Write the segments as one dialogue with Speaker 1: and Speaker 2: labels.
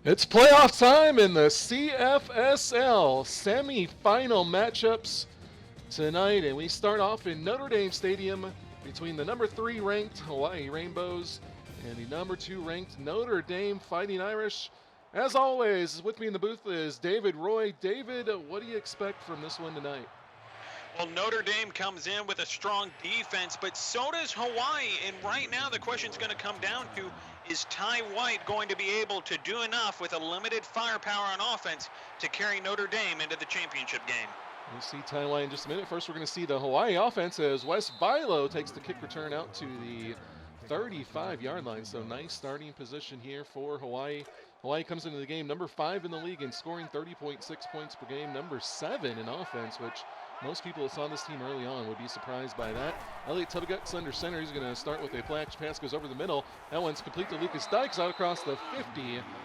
Speaker 1: It's playoff time in the CFSL semifinal matchups tonight, and we start off in Notre Dame Stadium between the number 3 ranked Hawaii Rainbows and the number 2 ranked Notre Dame Fighting Irish. As always, with me in the booth is David Roy. David, what do you expect from this one tonight?
Speaker 2: Well, Notre Dame comes in with a strong defense, but so does Hawaii. And right now the question's going to come down to, is Ty White going to be able to do enough with a limited firepower on offense to carry Notre Dame into the championship game?
Speaker 1: We'll see Ty White in just a minute. First, we're going to see the Hawaii offense as Wes Bilo takes the kick return out to the 35-yard line. So nice starting position here for Hawaii. Hawaii comes into the game number 5 in the league and scoring 30.6 points per game, number 7 in offense, which most people that saw this team early on would be surprised by that. Elliot Tubigutz under center. He's going to start with a play action pass, goes over the middle. That one's complete to Lucas Dykes out across the 50,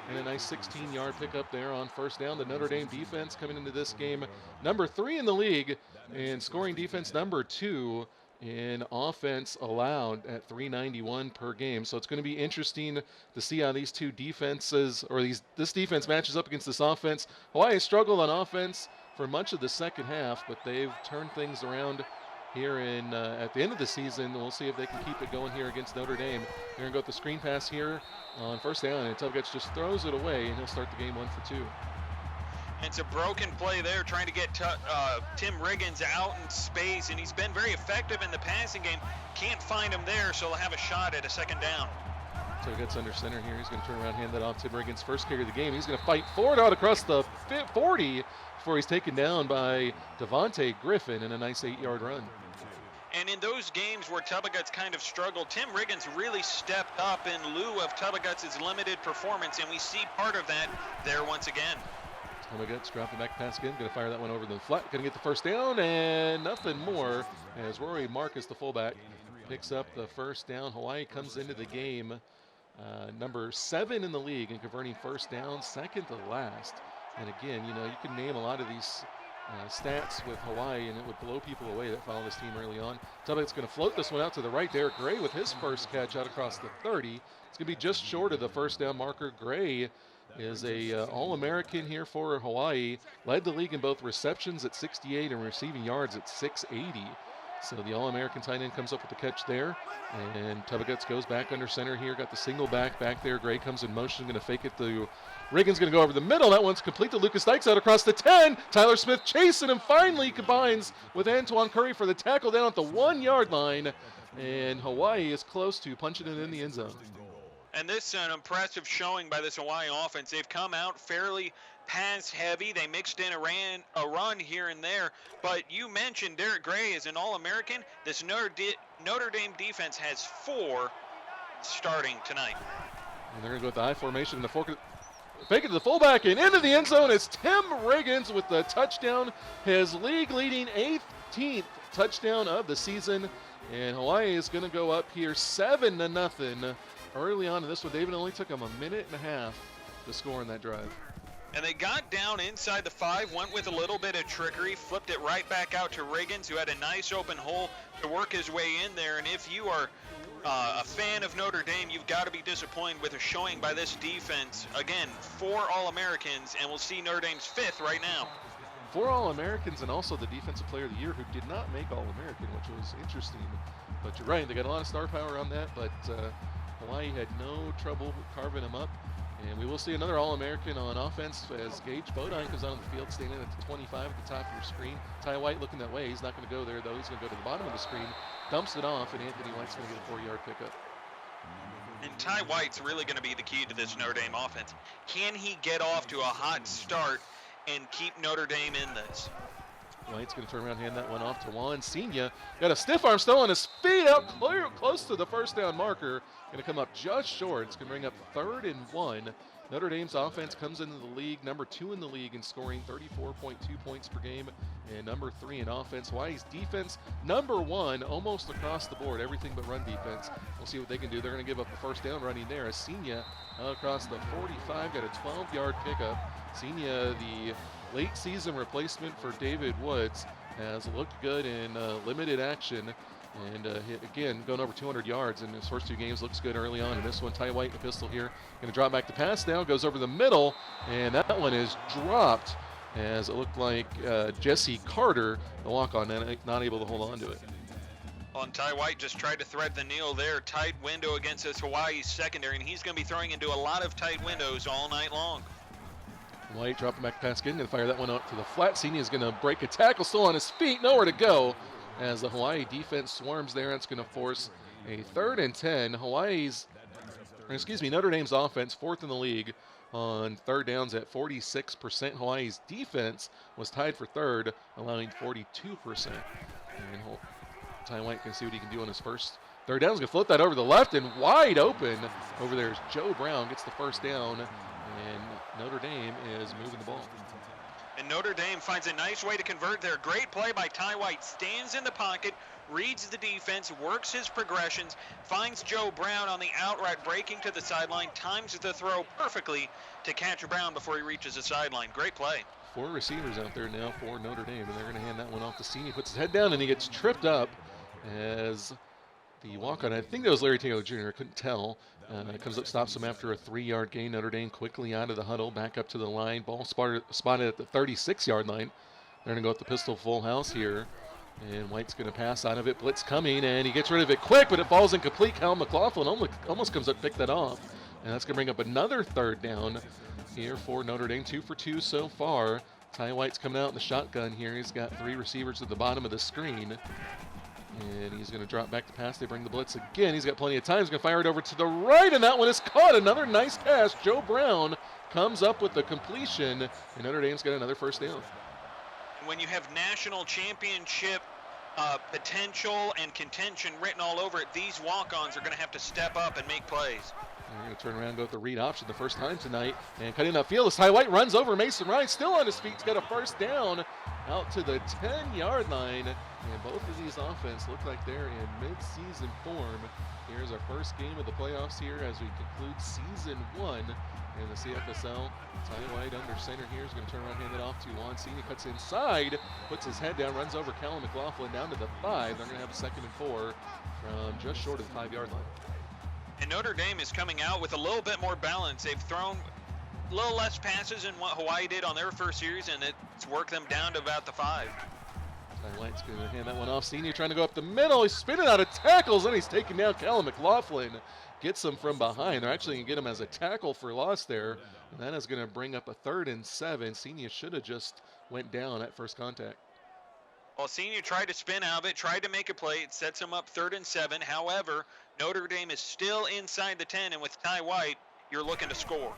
Speaker 1: and a nice 16-yard pickup there on first down. The Notre Dame defense coming into this game number 3 in the league and scoring defense number 2 in offense allowed at 391 per game. So it's going to be interesting to see how these two defenses, or this defense matches up against this offense. Hawaii struggled on offense for much of the second half, but they've turned things around here in at the end of the season. We'll see if they can keep it going here against Notre Dame. They're going to go with the screen pass here on first down, and Tubigutz just throws it away, and he'll start the game 1 for 2.
Speaker 2: It's a broken play there, trying to get Tim Riggins out in space, and he's been very effective in the passing game. Can't find him there, so he'll have a shot at a second down.
Speaker 1: Tubigutz under center here. He's going to turn around, hand that off. Tim Riggins, first carry of the game. He's going to fight forward out across the 40 before he's taken down by Devontae Griffin in a nice 8-yard run.
Speaker 2: And in those games where Tubigutz kind of struggled, Tim Riggins really stepped up in lieu of Tubigutz's limited performance, and we see part of that there once again.
Speaker 1: Tubigutz dropping back pass again, going to fire that one over the flat, going to get the first down, and nothing more as Rory Marcus, the fullback, picks up the first down. Hawaii comes into the game number 7 in the league in converting first down, second to last. And again, you can name a lot of these stats with Hawaii, and it would blow people away that follow this team early on. Tubigutz going to float this one out to the right. Derek Gray with his first catch out across the 30. It's going to be just short of the first down marker. Gray is a All-American here for Hawaii. Led the league in both receptions at 68 and receiving yards at 680. So the All-American tight end comes up with the catch there. And Tubigutz goes back under center here. Got the single back there. Gray comes in motion, going to fake it to Riggins, going to go over the middle. That one's complete to Lucas Dykes out across the 10. Tyler Smith chasing him, finally combines with Antoine Curry for the tackle down at the 1-yard line. And Hawaii is close to punching it in the end zone.
Speaker 2: And this is an impressive showing by this Hawaii offense. They've come out fairly pass heavy. They mixed in a run here and there. But you mentioned Derek Gray is an All-American. This Notre Dame defense has 4 starting tonight.
Speaker 1: And they're going to go with the I formation and the fake it to the fullback and into the end zone. It's Tim Riggins with the touchdown, his league-leading 18th touchdown of the season. And Hawaii is going to go up here 7-0 early on in this one. David, only took them a minute and a half to score in that drive.
Speaker 2: And they got down inside the 5, went with a little bit of trickery, flipped it right back out to Riggins, who had a nice open hole to work his way in there. And if you are a fan of Notre Dame, you've got to be disappointed with a showing by this defense. Again, 4 All-Americans, and we'll see Notre Dame's 5th right now.
Speaker 1: 4 All-Americans and also the Defensive Player of the Year who did not make All-American, which was interesting. But you're right, they got a lot of star power on that, but Hawaii had no trouble carving them up. And we will see another All-American on offense as Gage Bodine comes on the field, standing at the 25 at the top of your screen. Ty White looking that way. He's not going to go there, though. He's going to go to the bottom of the screen, dumps it off, and Anthony White's going to get a 4-yard pickup.
Speaker 2: And Ty White's really going to be the key to this Notre Dame offense. Can he get off to a hot start and keep Notre Dame in this?
Speaker 1: White's going to turn around, hand that one off to Juan Senior. Got a stiff arm still on his feet, out clear, close to the first down marker. Going to come up just short. It's going to bring up 3rd and 1. Notre Dame's offense comes into the league, number 2 in the league in scoring 34.2 points per game, and number 3 in offense. Hawaii's defense, number 1, almost across the board, everything but run defense. We'll see what they can do. They're going to give up the first down running there. Senior across the 45, got a 12-yard pickup. Senior, the late season replacement for David Woods, has looked good in limited action And again, going over 200 yards in his first 2 games. Looks good early on. And this one, Ty White, the pistol here. Going to drop back the pass now. Goes over the middle. And that one is dropped as it looked like Jesse Carter, the walk-on, not able to hold on to it.
Speaker 2: Well, and Ty White just tried to thread the needle there. Tight window against this Hawaii secondary, and he's going to be throwing into a lot of tight windows all night long.
Speaker 1: White dropping back the pass again. Going to fire that one out to the flat. Senior is going to break a tackle. Still on his feet. Nowhere to go as the Hawaii defense swarms there. That's going to force a 3rd and 10. Notre Dame's offense, 4th in the league on 3rd downs at 46%. Hawaii's defense was tied for 3rd, allowing 42%. And Ty White can see what he can do on his first 3rd down. He's going to float that over the left and wide open. Over there is Joe Brown, gets the 1st down, and Notre Dame is moving the ball.
Speaker 2: And Notre Dame finds a nice way to convert there. Great play by Ty White. Stands in the pocket, reads the defense, works his progressions, finds Joe Brown on the outright, breaking to the sideline, times the throw perfectly to catch Brown before he reaches the sideline. Great play. 4
Speaker 1: receivers out there now for Notre Dame, and they're going to hand that one off to Sini. Puts his head down, and he gets tripped up as the walk-on, I think that was Larry Taylor Jr., couldn't tell. Comes up, stops him after a 3-yard gain. Notre Dame quickly out of the huddle, back up to the line. Ball spotted at the 36-yard line. They're going to go with the pistol full house here. And White's going to pass out of it. Blitz coming, and he gets rid of it quick, but it falls incomplete. Cal McLaughlin almost comes up to pick that off. And that's going to bring up another 3rd down here for Notre Dame. 2 for 2 so far. Ty White's coming out in the shotgun here. He's got 3 receivers at the bottom of the screen. And he's going to drop back the pass. They bring the blitz again. He's got plenty of time. He's going to fire it over to the right, and that one is caught. Another nice pass. Joe Brown comes up with the completion, and Notre Dame's got another 1st down.
Speaker 2: When you have national championship potential and contention written all over it, these walk-ons are going to have to step up and make plays.
Speaker 1: They're going to turn around and go with the read option the first time tonight. And cutting upfield as Ty White runs over Mason Ryan, still on his feet. He's got a 1st down out to the 10-yard line. And both of these offenses look like they're in mid-season form. Here's our first game of the playoffs here as we conclude season 1 in the CFSL. Ty White under center here is going to turn around, hand it off to Juan Cini. Cuts inside, puts his head down, runs over Callum McLaughlin down to the 5. They're going to have a 2nd and 4 from just short of the 5-yard line.
Speaker 2: And Notre Dame is coming out with a little bit more balance. They've thrown a little less passes than what Hawaii did on their first series, and it's worked them down to about the 5.
Speaker 1: Ty White's going to hand that one off. Senior trying to go up the middle. He's spinning out of tackles, and he's taking down Callum McLaughlin. Gets him from behind. They're actually going to get him as a tackle for loss there. And that is going to bring up a 3rd and 7. Senior should have just went down at first contact.
Speaker 2: Well, Senior tried to spin out of it, tried to make a play. It sets him up 3rd and 7. However, Notre Dame is still inside the 10, and with Ty White, you're looking to score.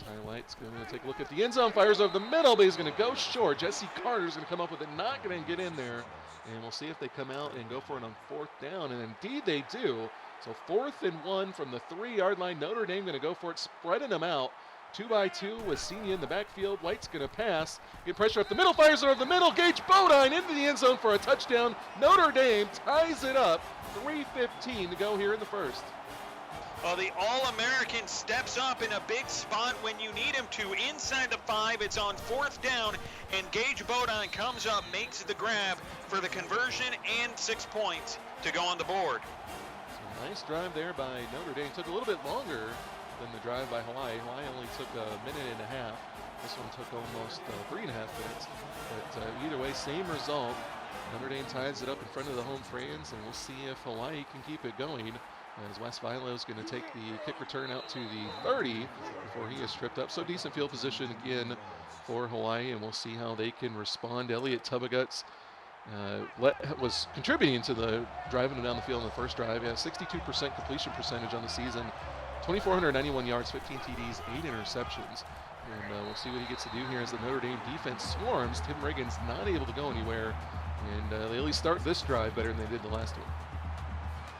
Speaker 1: Ty White's going to take a look at the end zone, fires over the middle, but he's going to go short. Jesse Carter's going to come up with it, not going to get in there. And we'll see if they come out and go for it on 4th down, and indeed they do. So 4th and 1 from the 3-yard line. Notre Dame going to go for it, spreading them out. 2 by 2 with Senior in the backfield. White's going to pass. Get pressure up the middle. Fires over the middle. Gage Bodine into the end zone for a touchdown. Notre Dame ties it up. 3:15 to go here in the first.
Speaker 2: Well, the All-American steps up in a big spot when you need him to. Inside the 5, it's on 4th down, and Gage Bodine comes up, makes the grab for the conversion and 6 points to go on the board.
Speaker 1: So nice drive there by Notre Dame. Took a little bit longer than the drive by Hawaii. Hawaii only took a minute and a half. This one took almost 3.5 minutes. But either way, same result. Notre Dame ties it up in front of the home fans, and we'll see if Hawaii can keep it going. As Wes Vilo is going to take the kick return out to the 30 before he is tripped up. So decent field position again for Hawaii, and we'll see how they can respond. Elliot Tubigutz was contributing to the driving them down the field in the first drive. 62% completion percentage on the season, 2,491 yards, 15 TDs, 8 interceptions. And we'll see what he gets to do here as the Notre Dame defense swarms. Tim Riggins not able to go anywhere, and they at least start this drive better than they did the last one.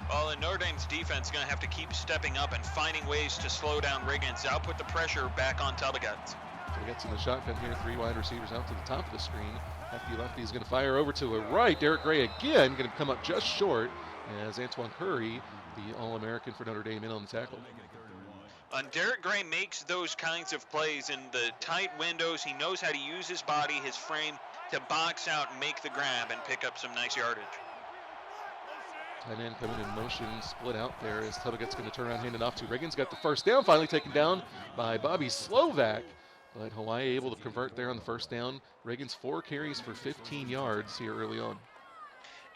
Speaker 2: Well, and Notre Dame's defense is going to have to keep stepping up and finding ways to slow down Riggins. I'll put the pressure back on Tubigutz.
Speaker 1: Tubigutz in the shotgun here, 3 wide receivers out to the top of the screen. Hefty Lefty is going to fire over to the right. Derek Gray again going to come up just short as Antoine Curry, the All-American for Notre Dame, in on the tackle.
Speaker 2: And Derek Gray makes those kinds of plays in the tight windows. He knows how to use his body, his frame, to box out and make the grab and pick up some nice yardage.
Speaker 1: Tight end coming in motion, split out there as Tubigutz going to turn around, hand it off to Riggins. Got the first down, finally taken down by Bobby Slovak. But Hawaii able to convert there on the first down. Riggins 4 carries for 15 yards here early on.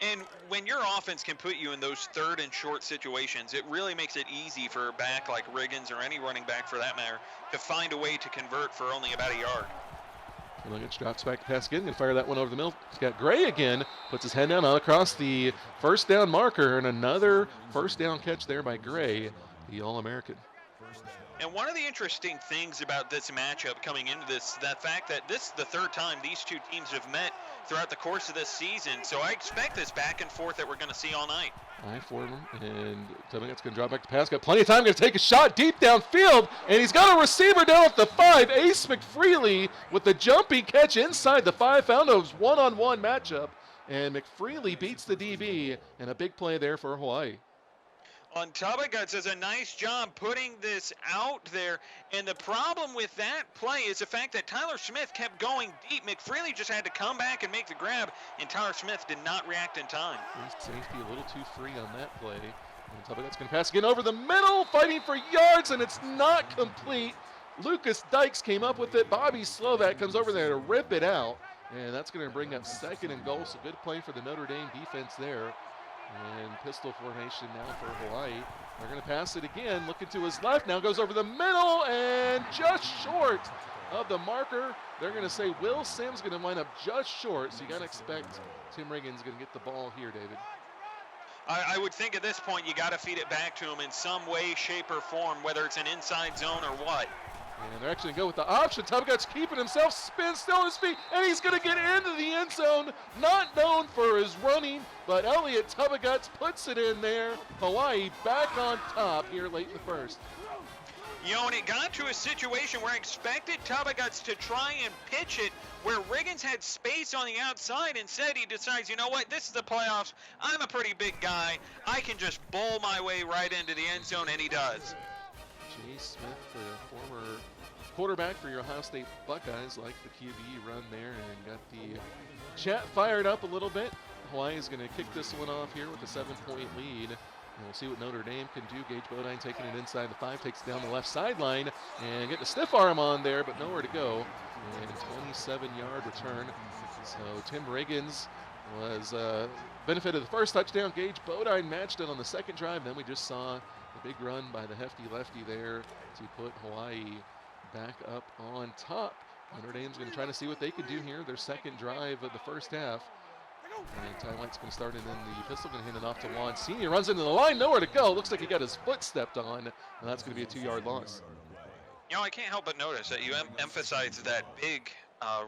Speaker 2: And when your offense can put you in those 3rd and short situations, it really makes it easy for a back like Riggins or any running back for that matter to find a way to convert for only about a yard.
Speaker 1: Tubigutz drops back to pass again. Going to fire that one over the middle. He's got Gray again. Puts his head down across the first down marker. And another first down catch there by Gray, the All-American.
Speaker 2: And one of the interesting things about this matchup coming into this, that fact that this is the 3rd time these two teams have met throughout the course of this season. So I expect this back and forth that we're going to see all night.
Speaker 1: Eye for him, and Tubigutz going to drop back to pass. Got plenty of time, going to take a shot deep downfield, and he's got a receiver down at the 5. Ace McFreely with the jumping catch inside the 5. Found a one-on-one matchup, and McFreely beats the DB, and a big play there for Hawaii.
Speaker 2: On Tubigutz does a nice job putting this out there, and the problem with that play is the fact that Tyler Smith kept going deep. McFreely just had to come back and make the grab, and Tyler Smith did not react in time.
Speaker 1: Safety a little too free on that play. And Tubigutz going to pass again over the middle, fighting for yards, and it's not complete. Lucas Dykes came up with it. Bobby Slovak comes over there to rip it out, and that's going to bring up 2nd and goal. So good play for the Notre Dame defense there. And pistol formation now for Hawaii. They're going to pass it again. Looking to his left. Now goes over the middle and just short of the marker. They're going to say Will Sims going to wind up just short. So you got to expect Tim Riggins going to get the ball here, David.
Speaker 2: I would think at this point you got to feed it back to him in some way, shape, or form, whether it's an inside zone or what.
Speaker 1: And they're actually going to go with the option. Tubigutz keeping himself, spins still on his feet, and he's going to get into the end zone. Not known for his running, but Elliot Tubigutz puts it in there. Hawaii back on top here late in the first.
Speaker 2: You know, and it got to a situation where I expected Tubigutz to try and pitch it where Riggins had space on the outside. Instead, he decides, you know what, this is the playoffs. I'm a pretty big guy. I can just bowl my way right into the end zone, and he does.
Speaker 1: Jay Smith, the former quarterback for your Ohio State Buckeyes, like the QB run there and got the chat fired up a little bit. Hawaii is going to kick this one off here with a 7-point lead. And we'll see what Notre Dame can do. Gage Bodine taking it inside the 5, takes it down the left sideline and getting a stiff arm on there, but nowhere to go. And 27-yard return. So Tim Riggins was benefited the first touchdown. Gage Bodine matched it on the second drive. Then we just saw the big run by the Hefty Lefty there to put Hawaii back up on top. Notre Dame's going to try to see what they can do here. Their second drive of the first half. And Ty White's going to start, and then the pistol going to hand it off to Juan Sr. Runs into the line, nowhere to go. Looks like he got his foot stepped on, and that's going to be a 2-yard loss.
Speaker 2: You know, I can't help but notice that you emphasize that big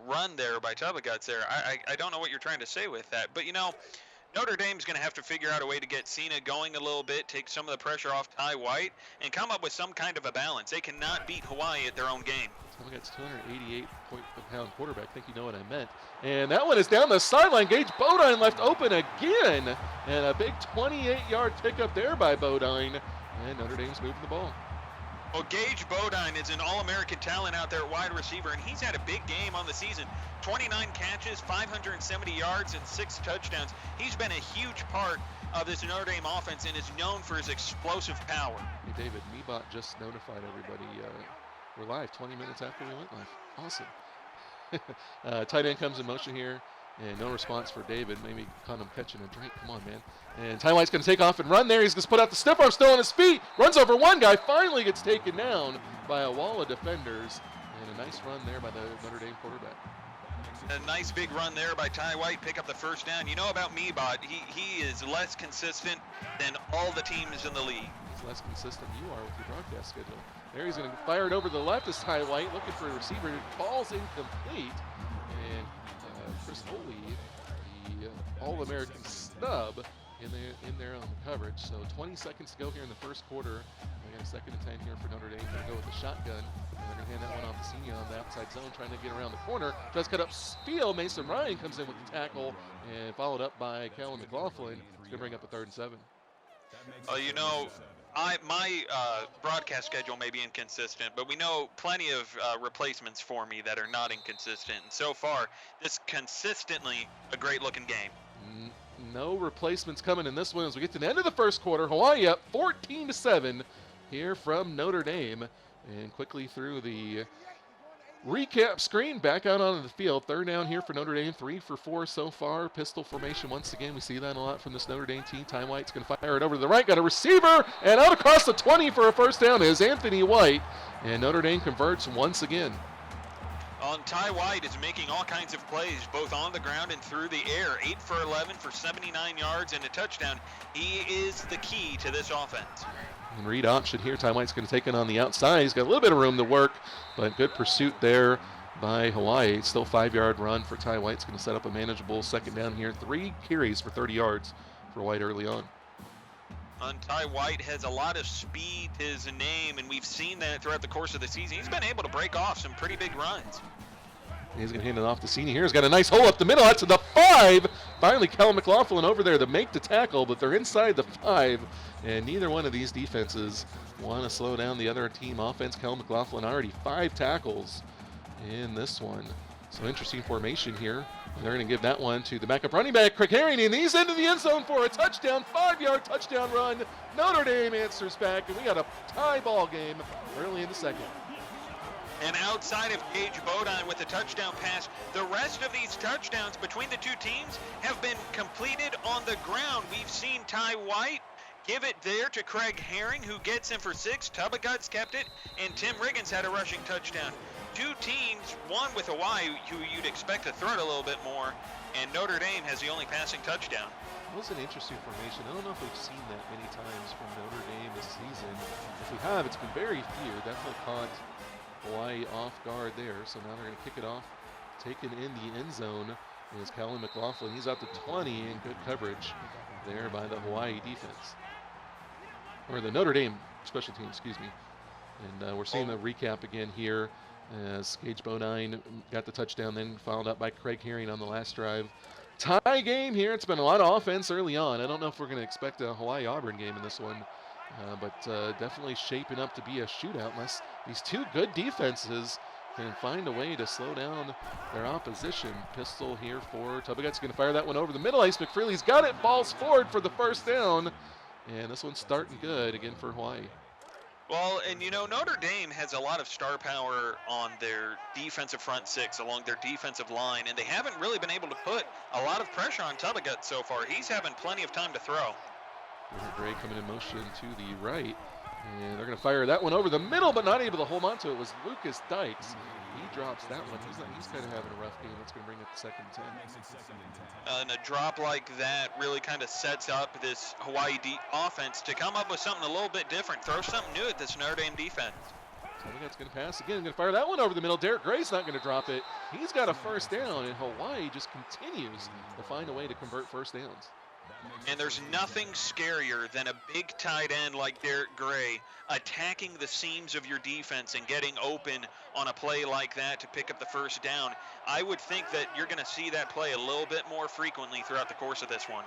Speaker 2: run there by Tubigutz there. I don't know what you're trying to say with that, but you know, Notre Dame's going to have to figure out a way to get Cena going a little bit, take some of the pressure off Ty White, and come up with some kind of a balance. They cannot beat Hawaii at their own game.
Speaker 1: Tubigutz, 288-pound quarterback. I think you know what I meant. And that one is down the sideline. Gage Bodine left open again. And a big 28-yard pickup there by Bodine. And Notre Dame's moving the ball.
Speaker 2: Well, Gage Bodine is an All-American talent out there at wide receiver, and he's had a big game on the season. 29 catches, 570 yards, and 6 touchdowns. He's been a huge part of this Notre Dame offense and is known for his explosive power.
Speaker 1: Hey, David, Meebot just notified everybody we're live 20 minutes after we went live. Awesome. Tight end comes in motion here, and no response for David. Maybe caught him catching a drink. Come on, man. And Ty White's going to take off and run there. He's going to put out the stiff arm, still on his feet. Runs over one guy, finally gets taken down by a wall of defenders. And a nice run there by the Notre Dame quarterback.
Speaker 2: A nice big run there by Ty White, pick up the first down. You know about Meebot, he is less consistent than all the teams in the league.
Speaker 1: He's less consistent than you are with your broadcast schedule. There he's going to fire it over to the left as Ty White looking for a receiver. Ball's incomplete. And Chris Foley, the All-American snub, in there on the coverage. So 20 seconds to go here in the first quarter. We got a 2nd and 10 here for Notre Dame. Going to go with the shotgun. And they're going to hand that one off to Senior on the outside zone, trying to get around the corner. Does cut up field. Mason Ryan comes in with the tackle, and followed up by Kellen McLaughlin. It's going to bring up a 3rd and 7.
Speaker 2: You know, my broadcast schedule may be inconsistent, but we know plenty of replacements for me that are not inconsistent. And so far, this is consistently a great-looking game.
Speaker 1: No replacements coming in this one as we get to the end of the first quarter. Hawaii up 14-7 here from Notre Dame. And quickly through the recap screen, back out onto the field. Third down here for Notre Dame, 3 for 4 so far. Pistol formation once again. We see that a lot from this Notre Dame team. Ty White's going to fire it over to the right. Got a receiver, and out across the 20 for a first down is Anthony White. And Notre Dame converts once again.
Speaker 2: Ty White is making all kinds of plays, both on the ground and through the air. 8 for 11 for 79 yards and a touchdown. He is the key to this offense.
Speaker 1: And read option here. Ty White's going to take it on the outside. He's got a little bit of room to work, but good pursuit there by Hawaii. Still 5-yard run for Ty White. It's going to set up a manageable second down here. 3 carries for 30 yards for White early on.
Speaker 2: Ty White has a lot of speed to his name, and we've seen that throughout the course of the season. He's been able to break off some pretty big runs.
Speaker 1: He's going to hand it off to senior here. He's got a nice hole up the middle. That's to the 5. Finally, Cal McLaughlin over there to make the tackle, but they're inside the 5. And neither one of these defenses want to slow down the other team offense. Cal McLaughlin already 5 tackles in this one. So interesting formation here. And they're going to give that one to the backup running back, Craig Herring, and he's into the end zone for a touchdown, 5-yard touchdown run. Notre Dame answers back, and we got a tie ball game early in the second.
Speaker 2: And outside of Gage Bodine with a touchdown pass, the rest of these touchdowns between the two teams have been completed on the ground. We've seen Ty White give it there to Craig Herring, who gets him for 6. Tubigutz kept it, and Tim Riggins had a rushing touchdown. Two teams, one with Hawaii, who you'd expect to throw it a little bit more, and Notre Dame has the only passing touchdown.
Speaker 1: It was an interesting formation. I don't know if we've seen that many times from Notre Dame this season. If we have, it's been very few. Definitely caught Hawaii off guard there. So now they're going to kick it off. Taken in the end zone is Calvin McLaughlin. He's out to 20 in good coverage there by the Hawaii defense. Or the Notre Dame special team, excuse me. And we're seeing the recap again here as Gage Bodine got the touchdown, then followed up by Craig Herring on the last drive. Tie game here. It's been a lot of offense early on. I don't know if we're going to expect a Hawaii-Auburn game in this one, but definitely shaping up to be a shootout unless these two good defenses can find a way to slow down their opposition. Pistol here for Tubigutz. Going to fire that one over the middle. Ace McFreely's got it. Falls forward for the first down. And this one's starting good again for Hawaii.
Speaker 2: Well, and you know, Notre Dame has a lot of star power on their defensive front 6 along their defensive line, and they haven't really been able to put a lot of pressure on Tubigutz so far. He's having plenty of time to throw.
Speaker 1: Gray coming in motion to the right, and they're going to fire that one over the middle, but not able to hold on to it. It was Lucas Dykes. He drops that one. He's kind of having a rough game. That's going to bring up the second 10.
Speaker 2: And a drop like that really kind of sets up this Hawaii offense to come up with something a little bit different, throw something new at this Notre Dame defense.
Speaker 1: Tubigutz going to pass again. Going to fire that one over the middle. Derek Gray's not going to drop it. He's got a first down, and Hawaii just continues to find a way to convert first downs.
Speaker 2: And there's nothing scarier than a big tight end like Derek Gray attacking the seams of your defense and getting open on a play like that to pick up the first down. I would think that you're going to see that play a little bit more frequently throughout the course of this one.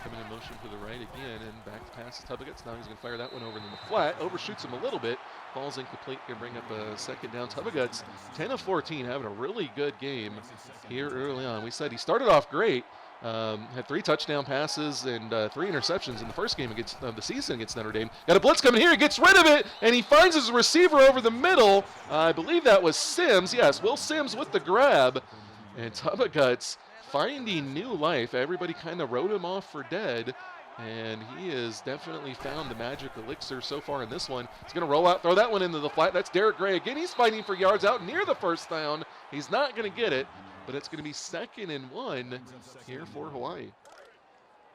Speaker 1: Coming in motion to the right again, and back to pass to Tubigutz. Now he's going to fire that one over in the flat. Overshoots him a little bit. Falls incomplete. Going to bring up a second down. Tubigutz, 10 of 14, having a really good game here early on. We said he started off great. Had 3 touchdown passes and 3 interceptions in the first game against the season against Notre Dame. Got a blitz coming here. He gets rid of it, and he finds his receiver over the middle. I believe that was Sims. Yes, Will Sims with the grab. And Tubigutz finding new life. Everybody kind of wrote him off for dead, and he has definitely found the magic elixir so far in this one. He's going to roll out, throw that one into the flat. That's Derek Gray again. He's fighting for yards out near the first down. He's not going to get it, but it's going to be 2nd and 1 here for Hawaii.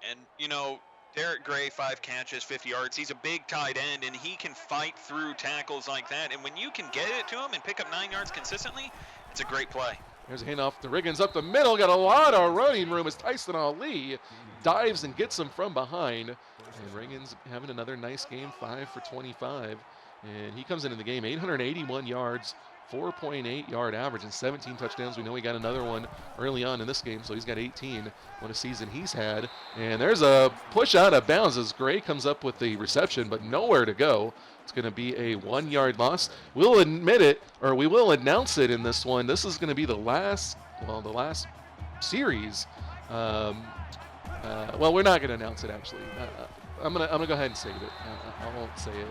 Speaker 2: And, you know, Derek Gray, 5 catches, 50 yards. He's a big tight end, and he can fight through tackles like that. And when you can get it to him and pick up 9 yards consistently, it's a great play.
Speaker 1: There's a handoff to Riggins up the middle. Got a lot of running room as Tyson Ali dives and gets him from behind. And Riggins having another nice game, 5 for 25. And he comes into the game 881 yards, 4.8 yard average, and 17 touchdowns. We know he got another one early on in this game, so he's got 18. What a season he's had. And there's a push out of bounds as Gray comes up with the reception, but nowhere to go. It's going to be a 1-yard loss. We'll admit it, or we will announce it in this one. This is going to be the last series Well, we're not going to announce it actually. I'm gonna go ahead and save it. I won't say it.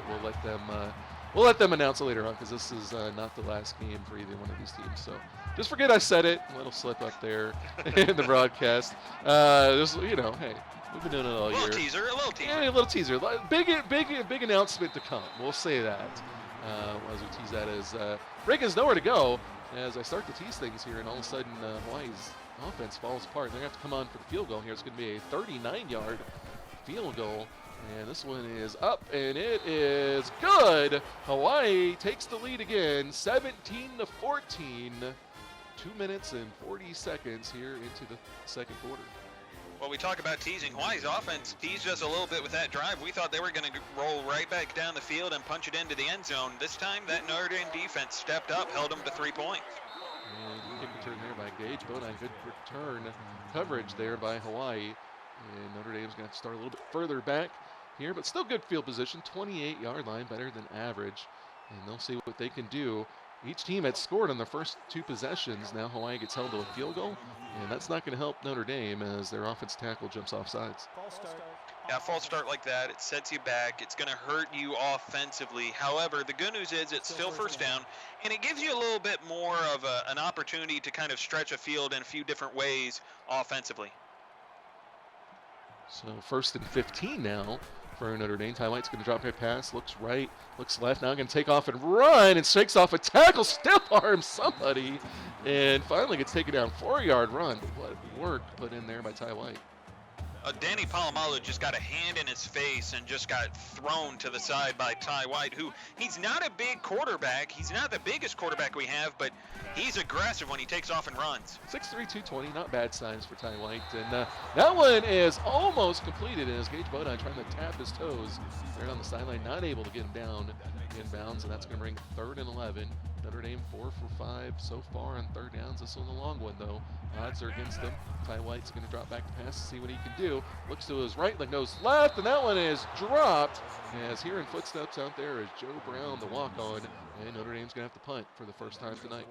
Speaker 1: We'll let them announce it later on because this is not the last game for either one of these teams. So just forget I said it. It'll slip up there in the broadcast. Just, hey, we've been doing it all year.
Speaker 2: A little teaser.
Speaker 1: Yeah, a little teaser. Big announcement to come. We'll say that as we tease that as Reagan's nowhere to go. As I start to tease things here, and all of a sudden Hawaii's offense falls apart. They're going to have to come on for the field goal here. It's going to be a 39-yard field goal. And this one is up, and it is good. Hawaii takes the lead again, 17-14. 2 minutes and 40 seconds here into the second quarter.
Speaker 2: Well, we talk about teasing. Hawaii's offense teased us a little bit with that drive. We thought they were going to roll right back down the field and punch it into the end zone. This time, that Notre Dame defense stepped up, held them to 3 points.
Speaker 1: And good return there by Gage Bodine. Good return coverage there by Hawaii. And Notre Dame's going to have to start a little bit further back here, but still good field position. 28-yard line, better than average. And they'll see what they can do. Each team had scored on their first 2 possessions. Now Hawaii gets held to a field goal, and that's not going to help Notre Dame as their offensive tackle jumps off sides.
Speaker 2: Yeah, false start like that, it sets you back. It's going to hurt you offensively. However, the good news is it's still first down, and it gives you a little bit more of an opportunity to kind of stretch a field in a few different ways offensively.
Speaker 1: So 1st and 15 now for Notre Dame. Ty White's going to drop a pass, looks right, looks left. Now going to take off and run and shakes off a tackle, stiff arm somebody, and finally gets taken down. 4-yard run. What work put in there by Ty White.
Speaker 2: Danny Polamalu just got a hand in his face and just got thrown to the side by Ty White, who he's not a big quarterback. He's not the biggest quarterback we have, but he's aggressive when he takes off and runs.
Speaker 1: 6'3", 220, not bad signs for Ty White. And that one is almost completed as Gage Bodine trying to tap his toes there on the sideline, not able to get him down in bounds, and that's going to bring 3rd and 11. Notre Dame 4 for 5 so far on 3rd downs. This one a long one though. Odds are against them. Ty White's going to drop back to pass to see what he can do. Looks to his right, like goes left, and that one is dropped. As hearing footsteps out there is Joe Brown, the walk-on, and Notre Dame's going to have to punt for the first time tonight.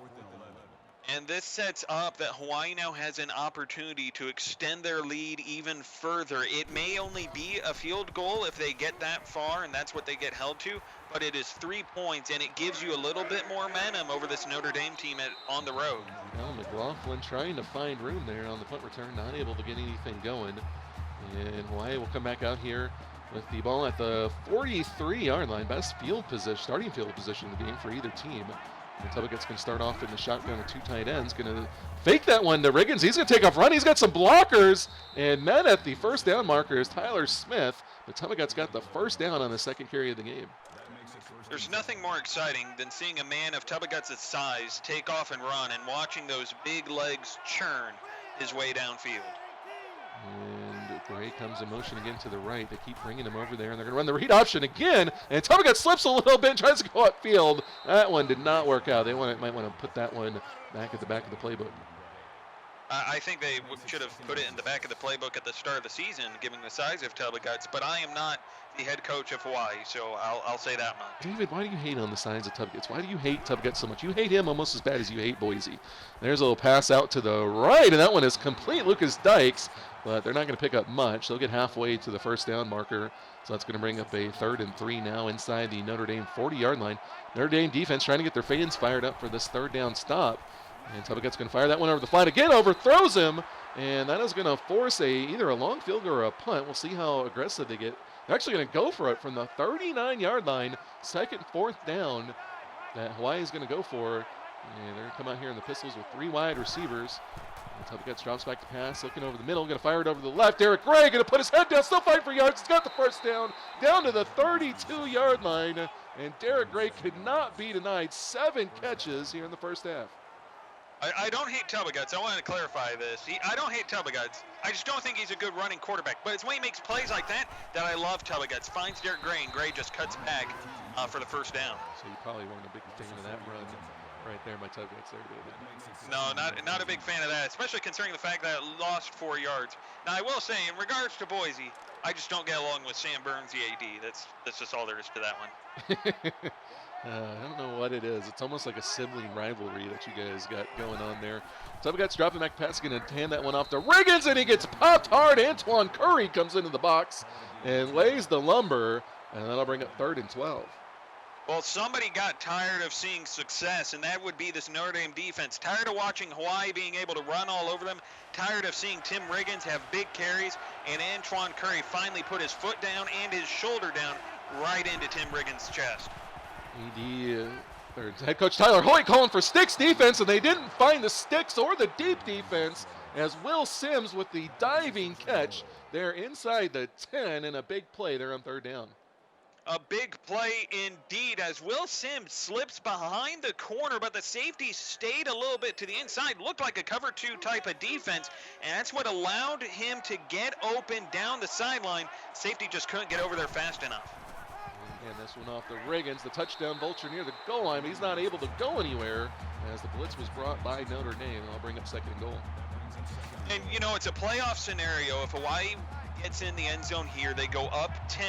Speaker 2: And this sets up that Hawaii now has an opportunity to extend their lead even further. It may only be a field goal if they get that far, and that's what they get held to, but it is 3 points, and it gives you a little bit more momentum over this Notre Dame team on the road.
Speaker 1: Well, McLaughlin trying to find room there on the punt return, not able to get anything going. And Hawaii will come back out here with the ball at the 43-yard line. Best field position, starting field position in the game for either team. And Tubigutz going to start off in the shotgun with 2 tight ends. Going to fake that one to Riggins. He's going to take off running. He's got some blockers. And met at the first down marker is Tyler Smith. But Tubigutz got the first down on the second carry of the game.
Speaker 2: There's nothing more exciting than seeing a man of Tubigutz's size take off and run and watching those big legs churn his way downfield.
Speaker 1: And Gray comes in motion again to the right. They keep bringing him over there, and they're going to run the read option again. And Tubigutz slips a little bit and tries to go upfield. That one did not work out. They might want to put that one back at the back of the playbook.
Speaker 2: I think they should have put it in the back of the playbook at the start of the season, given the size of Tubigutz, but I am not the head coach of Hawaii, so I'll say that much.
Speaker 1: David, why do you hate on the size of Tubigutz? Why do you hate Tubigutz so much? You hate him almost as bad as you hate Boise. There's a little pass out to the right, and that one is complete. Lucas Dykes, but they're not going to pick up much. They'll get halfway to the first down marker, so that's going to bring up a 3rd and 3 now inside the Notre Dame 40-yard line. Notre Dame defense trying to get their fans fired up for this 3rd down stop. And Tubigutz going to fire that one over the flat again, overthrows him, and that is going to force either a long field goal or a punt. We'll see how aggressive they get. They're actually going to go for it from the 39-yard line, 2nd, 4th down that Hawaii is going to go for. And they're going to come out here in the pistols with 3 wide receivers. And Tubigutz drops back to pass, looking over the middle, going to fire it over to the left. Derek Gray going to put his head down, still fighting for yards. He's got the first down to the 32-yard line. And Derek Gray could not be denied 7 catches here in the first half.
Speaker 2: I don't hate Tubigutz. I want to clarify this. I don't hate Tubigutz. I just don't think he's a good running quarterback. But it's when he makes plays like that I love Tubigutz. Finds Derek Gray, and Gray just cuts back for the first down.
Speaker 1: So you probably weren't a big fan of that run right there by Tubigutz there, David.
Speaker 2: No, not a big fan of that, especially considering the fact that it lost 4 yards. Now, I will say, in regards to Boise, I just don't get along with Sam Burns, the AD. That's just all there is to that one.
Speaker 1: I don't know what it is. It's almost like a sibling rivalry that you guys got going on there. Tubigutz dropping back pass, going to hand that one off to Riggins, and he gets popped hard. Antoine Curry comes into the box and lays the lumber, and that'll bring up 3rd and 12.
Speaker 2: Well, somebody got tired of seeing success, and that would be this Notre Dame defense. Tired of watching Hawaii being able to run all over them. Tired of seeing Tim Riggins have big carries, and Antoine Curry finally put his foot down and his shoulder down right into Tim Riggins' chest.
Speaker 1: Head coach Tyler Hoyt calling for sticks defense, and they didn't find the sticks or the deep defense as Will Sims with the diving catch there inside the 10 and a big play there on 3rd down.
Speaker 2: A big play indeed as Will Sims slips behind the corner, but the safety stayed a little bit to the inside. Looked like a cover 2 type of defense, and that's what allowed him to get open down the sideline. Safety just couldn't get over there fast enough.
Speaker 1: And this one off the Riggins, the touchdown vulture near the goal line, but he's not able to go anywhere as the blitz was brought by Notre Dame. I'll bring up 2nd and goal.
Speaker 2: And, you know, it's a playoff scenario. If Hawaii gets in the end zone here, they go up 10.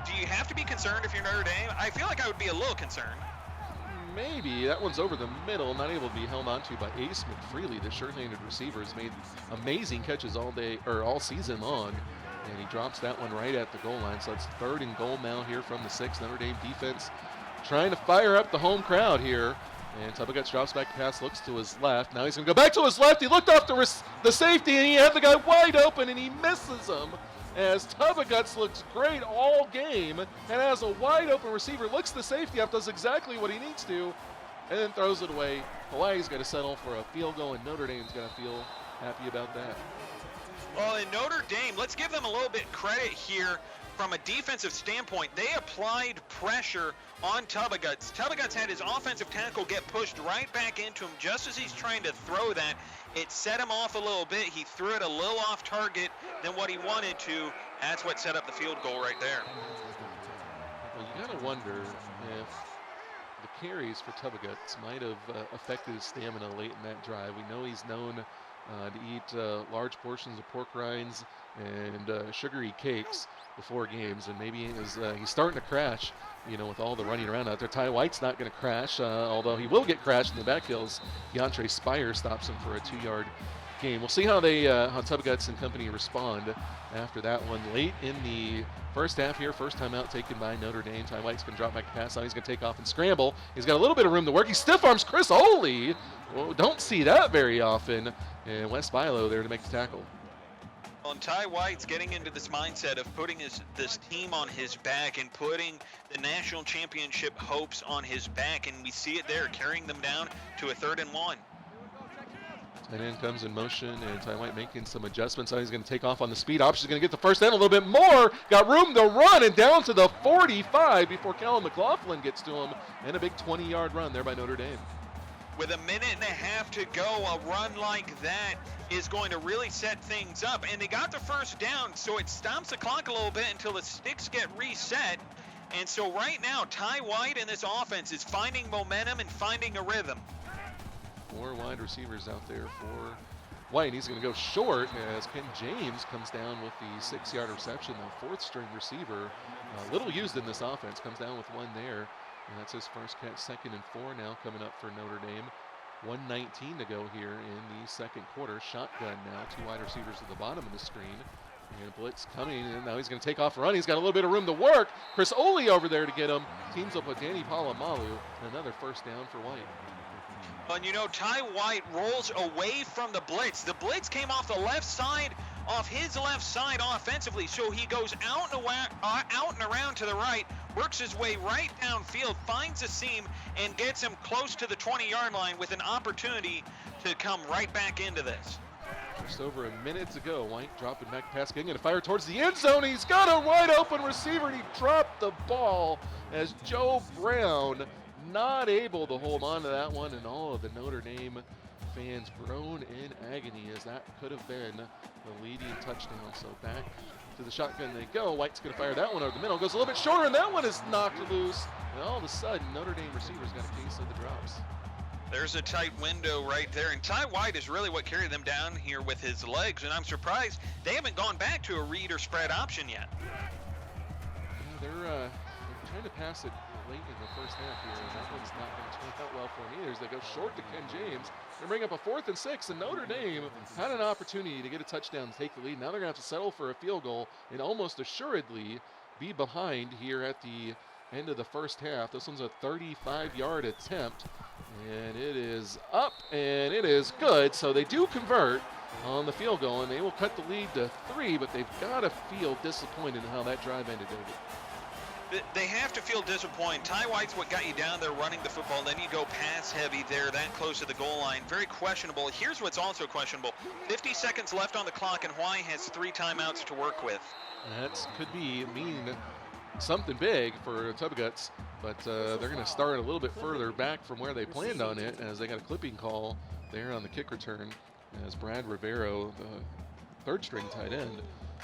Speaker 2: Do you have to be concerned if you're Notre Dame? I feel like I would be a little concerned.
Speaker 1: Maybe. That one's over the middle, not able to be held onto by Ace McFreely. The short-handed receiver has made amazing catches all season long. And he drops that one right at the goal line. So it's 3rd and goal now here from the 6. Notre Dame defense trying to fire up the home crowd here. And Tubigutz drops back the pass, looks to his left. Now he's going to go back to his left. He looked off the safety, and he had the guy wide open, and he misses him. As Tubigutz looks great all game, and has a wide open receiver, looks the safety up, does exactly what he needs to, and then throws it away. Hawaii's going to settle for a field goal, and Notre Dame's going to feel happy about that.
Speaker 2: Well, in Notre Dame, let's give them a little bit credit here from a defensive standpoint. They applied pressure on Tubigutz. Tubigutz had his offensive tackle get pushed right back into him just as he's trying to throw that. It set him off a little bit. He threw it a little off target than what he wanted to. That's what set up the field goal right there.
Speaker 1: Well, you got to wonder if the carries for Tubigutz might have affected his stamina late in that drive. We know he's known to eat large portions of pork rinds and sugary cakes before games, and maybe he's starting to crash, you know, with all the running around out there. Ty White's not going to crash, although he will get crashed in the backfields. Deontre Spire stops him for a 2-yard gain. We'll see how Tubigutz and company respond after that one. Late in the first half here, first time out taken by Notre Dame. Ty White's going to drop back the pass on. He's going to take off and scramble. He's got a little bit of room to work. He stiff arms Chris Oley. Well, don't see that very often. And Wes Bilo there to make the tackle.
Speaker 2: Well, and Ty White's getting into this mindset of putting this team on his back and putting the national championship hopes on his back, and we see it there, carrying them down to a 3rd and 1.
Speaker 1: Tight end comes in motion, and Ty White making some adjustments. Now he's going to take off on the speed option. He's going to get the first down a little bit more. Got room to run, and down to the 45 before Callum McLaughlin gets to him, and a big 20-yard run there by Notre Dame.
Speaker 2: With a minute and a half to go, a run like that is going to really set things up. And they got the first down, so it stops the clock a little bit until the sticks get reset. And so right now, Ty White in this offense is finding momentum and finding a rhythm.
Speaker 1: 4 wide receivers out there for White. He's going to go short as Ken James comes down with the 6-yard reception. The 4th-string receiver, little used in this offense, comes down with one there. And that's his first catch. 2nd and 4 now coming up for Notre Dame. 1:19 to go here in the second quarter. Shotgun now. 2 wide receivers at the bottom of the screen. And blitz coming, and now he's going to take off and run. He's got a little bit of room to work. Chris Oley over there to get him. Teams up with Danny Palamalu. Another first down for White.
Speaker 2: And you know, Ty White rolls away from the blitz. The blitz came off the left side, off his left side offensively. So he goes out and around to the right, works his way right downfield, finds a seam, and gets him close to the 20-yard line with an opportunity to come right back into this.
Speaker 1: Just over a minute to go. White dropping back pass, getting to fire towards the end zone. He's got a wide open receiver, and he dropped the ball as Joe Brown not able to hold on to that one, and all of the Notre Dame fans groan in agony as that could have been the leading touchdown. So back to the shotgun they go. White's going to fire that one over the middle. Goes a little bit shorter, and that one is knocked loose. And all of a sudden, Notre Dame receivers got a case of the drops.
Speaker 2: There's a tight window right there, and Ty White is really what carried them down here with his legs, and I'm surprised they haven't gone back to a read or spread option yet.
Speaker 1: Yeah, they're trying to pass it late in the first half here, and that one's not going to turn out well for them either as they go short to Ken James. They bring up a 4th and 6, and Notre Dame had an opportunity to get a touchdown to take the lead. Now they're going to have to settle for a field goal and almost assuredly be behind here at the end of the first half. This one's a 35-yard attempt, and it is up, and it is good. So they do convert on the field goal, and they will cut the lead to 3, but they've got to feel disappointed in how that drive ended, David.
Speaker 2: They have to feel disappointed. Ty White's what got you down there running the football. Then you go pass heavy there, that close to the goal line. Very questionable. Here's what's also questionable. 50 seconds left on the clock, and Hawaii has 3 timeouts to work with.
Speaker 1: That could mean something big for Tubigutz, but they're going to start a little bit further back from where they planned on it, as they got a clipping call there on the kick return, as Brad Rivero, the 3rd-string tight end,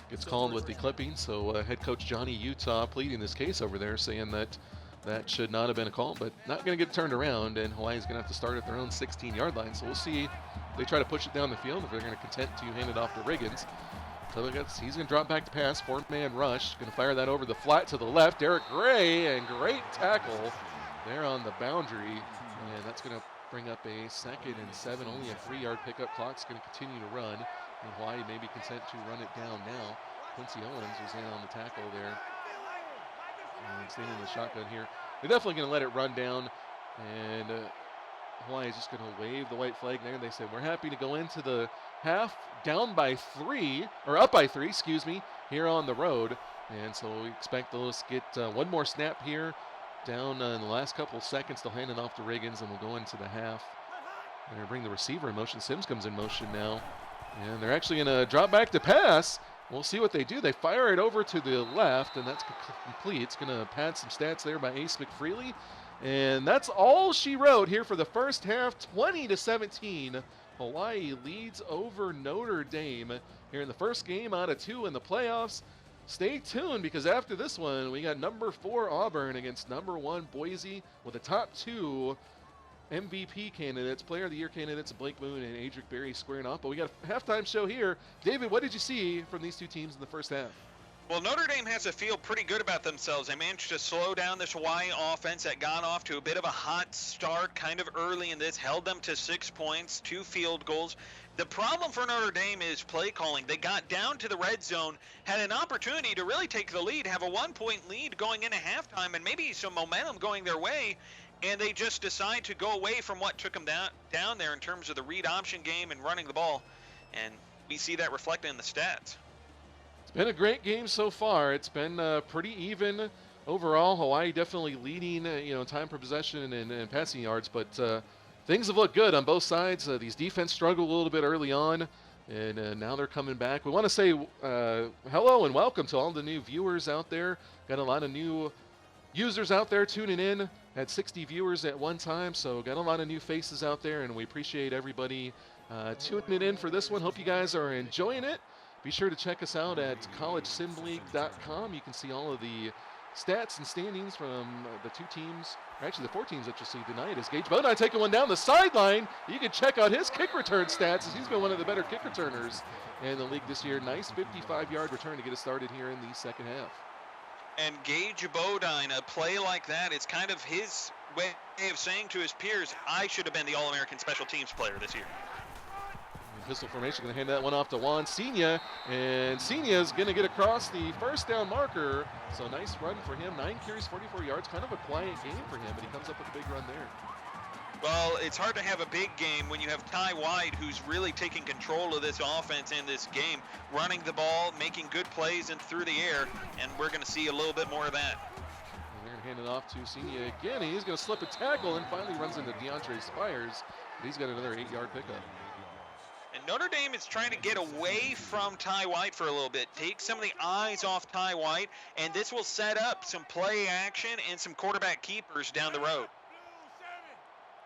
Speaker 1: gets called with the clipping. So head coach Johnny Utah pleading this case over there, saying that that should not have been a call, but not going to get turned around, and Hawaii's going to have to start at their own 16-yard line. So we'll see if they try to push it down the field, if they're going to content to hand it off to Riggins. So he's going to drop back to pass, 4-man rush, going to fire that over the flat to the left. Derek Gray, and great tackle there on the boundary, and that's going to bring up a 2nd and 7, only a 3-yard pickup. Clock's going to continue to run, and Hawaii may be content to run it down now. Quincy Owens was in on the tackle there, and staying in the shotgun here. They're definitely going to let it run down, and Hawaii is just going to wave the white flag there. They say, we're happy to go into the half down by 3, or up by 3, excuse me, here on the road. And so we expect those to get one more snap here down in the last couple of seconds. They'll hand it off to Riggins, and we'll go into the half. They're going to bring the receiver in motion. Sims comes in motion now, and they're actually going to drop back to pass. We'll see what they do. They fire it over to the left, and that's complete. It's going to pad some stats there by Ace McFreely. And that's all she wrote here for the first half, 20-17. Hawaii leads over Notre Dame here in the first game out of 2 in the playoffs. Stay tuned, because after this one, we got number 4 Auburn against number 1 Boise, with the top 2 MVP candidates, Player of the Year candidates, Blake Moon and Adric Berry squaring off. But we got a halftime show here. David, what did you see from these 2 teams in the first half?
Speaker 2: Well, Notre Dame has to feel pretty good about themselves. They managed to slow down this Hawaii offense that got off to a bit of a hot start kind of early in this, held them to 6 points, 2 field goals. The problem for Notre Dame is play calling. They got down to the red zone, had an opportunity to really take the lead, have a 1-point lead going into halftime, and maybe some momentum going their way, and they just decide to go away from what took them down there in terms of the read option game and running the ball. And we see that reflected in the stats.
Speaker 1: It's been a great game so far. It's been pretty even overall. Hawaii definitely leading, time per possession and passing yards, but things have looked good on both sides. These defense struggled a little bit early on, and now they're coming back. We want to say hello and welcome to all the new viewers out there. Got a lot of new users out there tuning in. Had 60 viewers at one time, so got a lot of new faces out there, and we appreciate everybody tuning in for this one. Hope you guys are enjoying it. Be sure to check us out at collegesimleague.com. You can see all of the stats and standings from the 2 teams, or actually the 4 teams that you'll see tonight. As Gage Bodine taking one down the sideline. You can check out his kick return stats, as he's been one of the better kick returners in the league this year. Nice 55-yard return to get us started here in the second half.
Speaker 2: And Gage Bodine, a play like that, it's kind of his way of saying to his peers, I should have been the All-American Special Teams player this year.
Speaker 1: Pistol formation, going to hand that one off to Juan Senia, and Senia is going to get across the first down marker. So nice run for him. 9 carries, 44 yards. Kind of a quiet game for him, but he comes up with a big run there.
Speaker 2: Well, it's hard to have a big game when you have Ty White, who's really taking control of this offense in this game, running the ball, making good plays and through the air, and we're going to see a little bit more of that.
Speaker 1: And they're going to hand it off to Senia again. He's going to slip a tackle and finally runs into DeAndre Spires. But he's got another 8-yard pickup.
Speaker 2: And Notre Dame is trying to get away from Ty White for a little bit, take some of the eyes off Ty White, and this will set up some play action and some quarterback keepers down the road.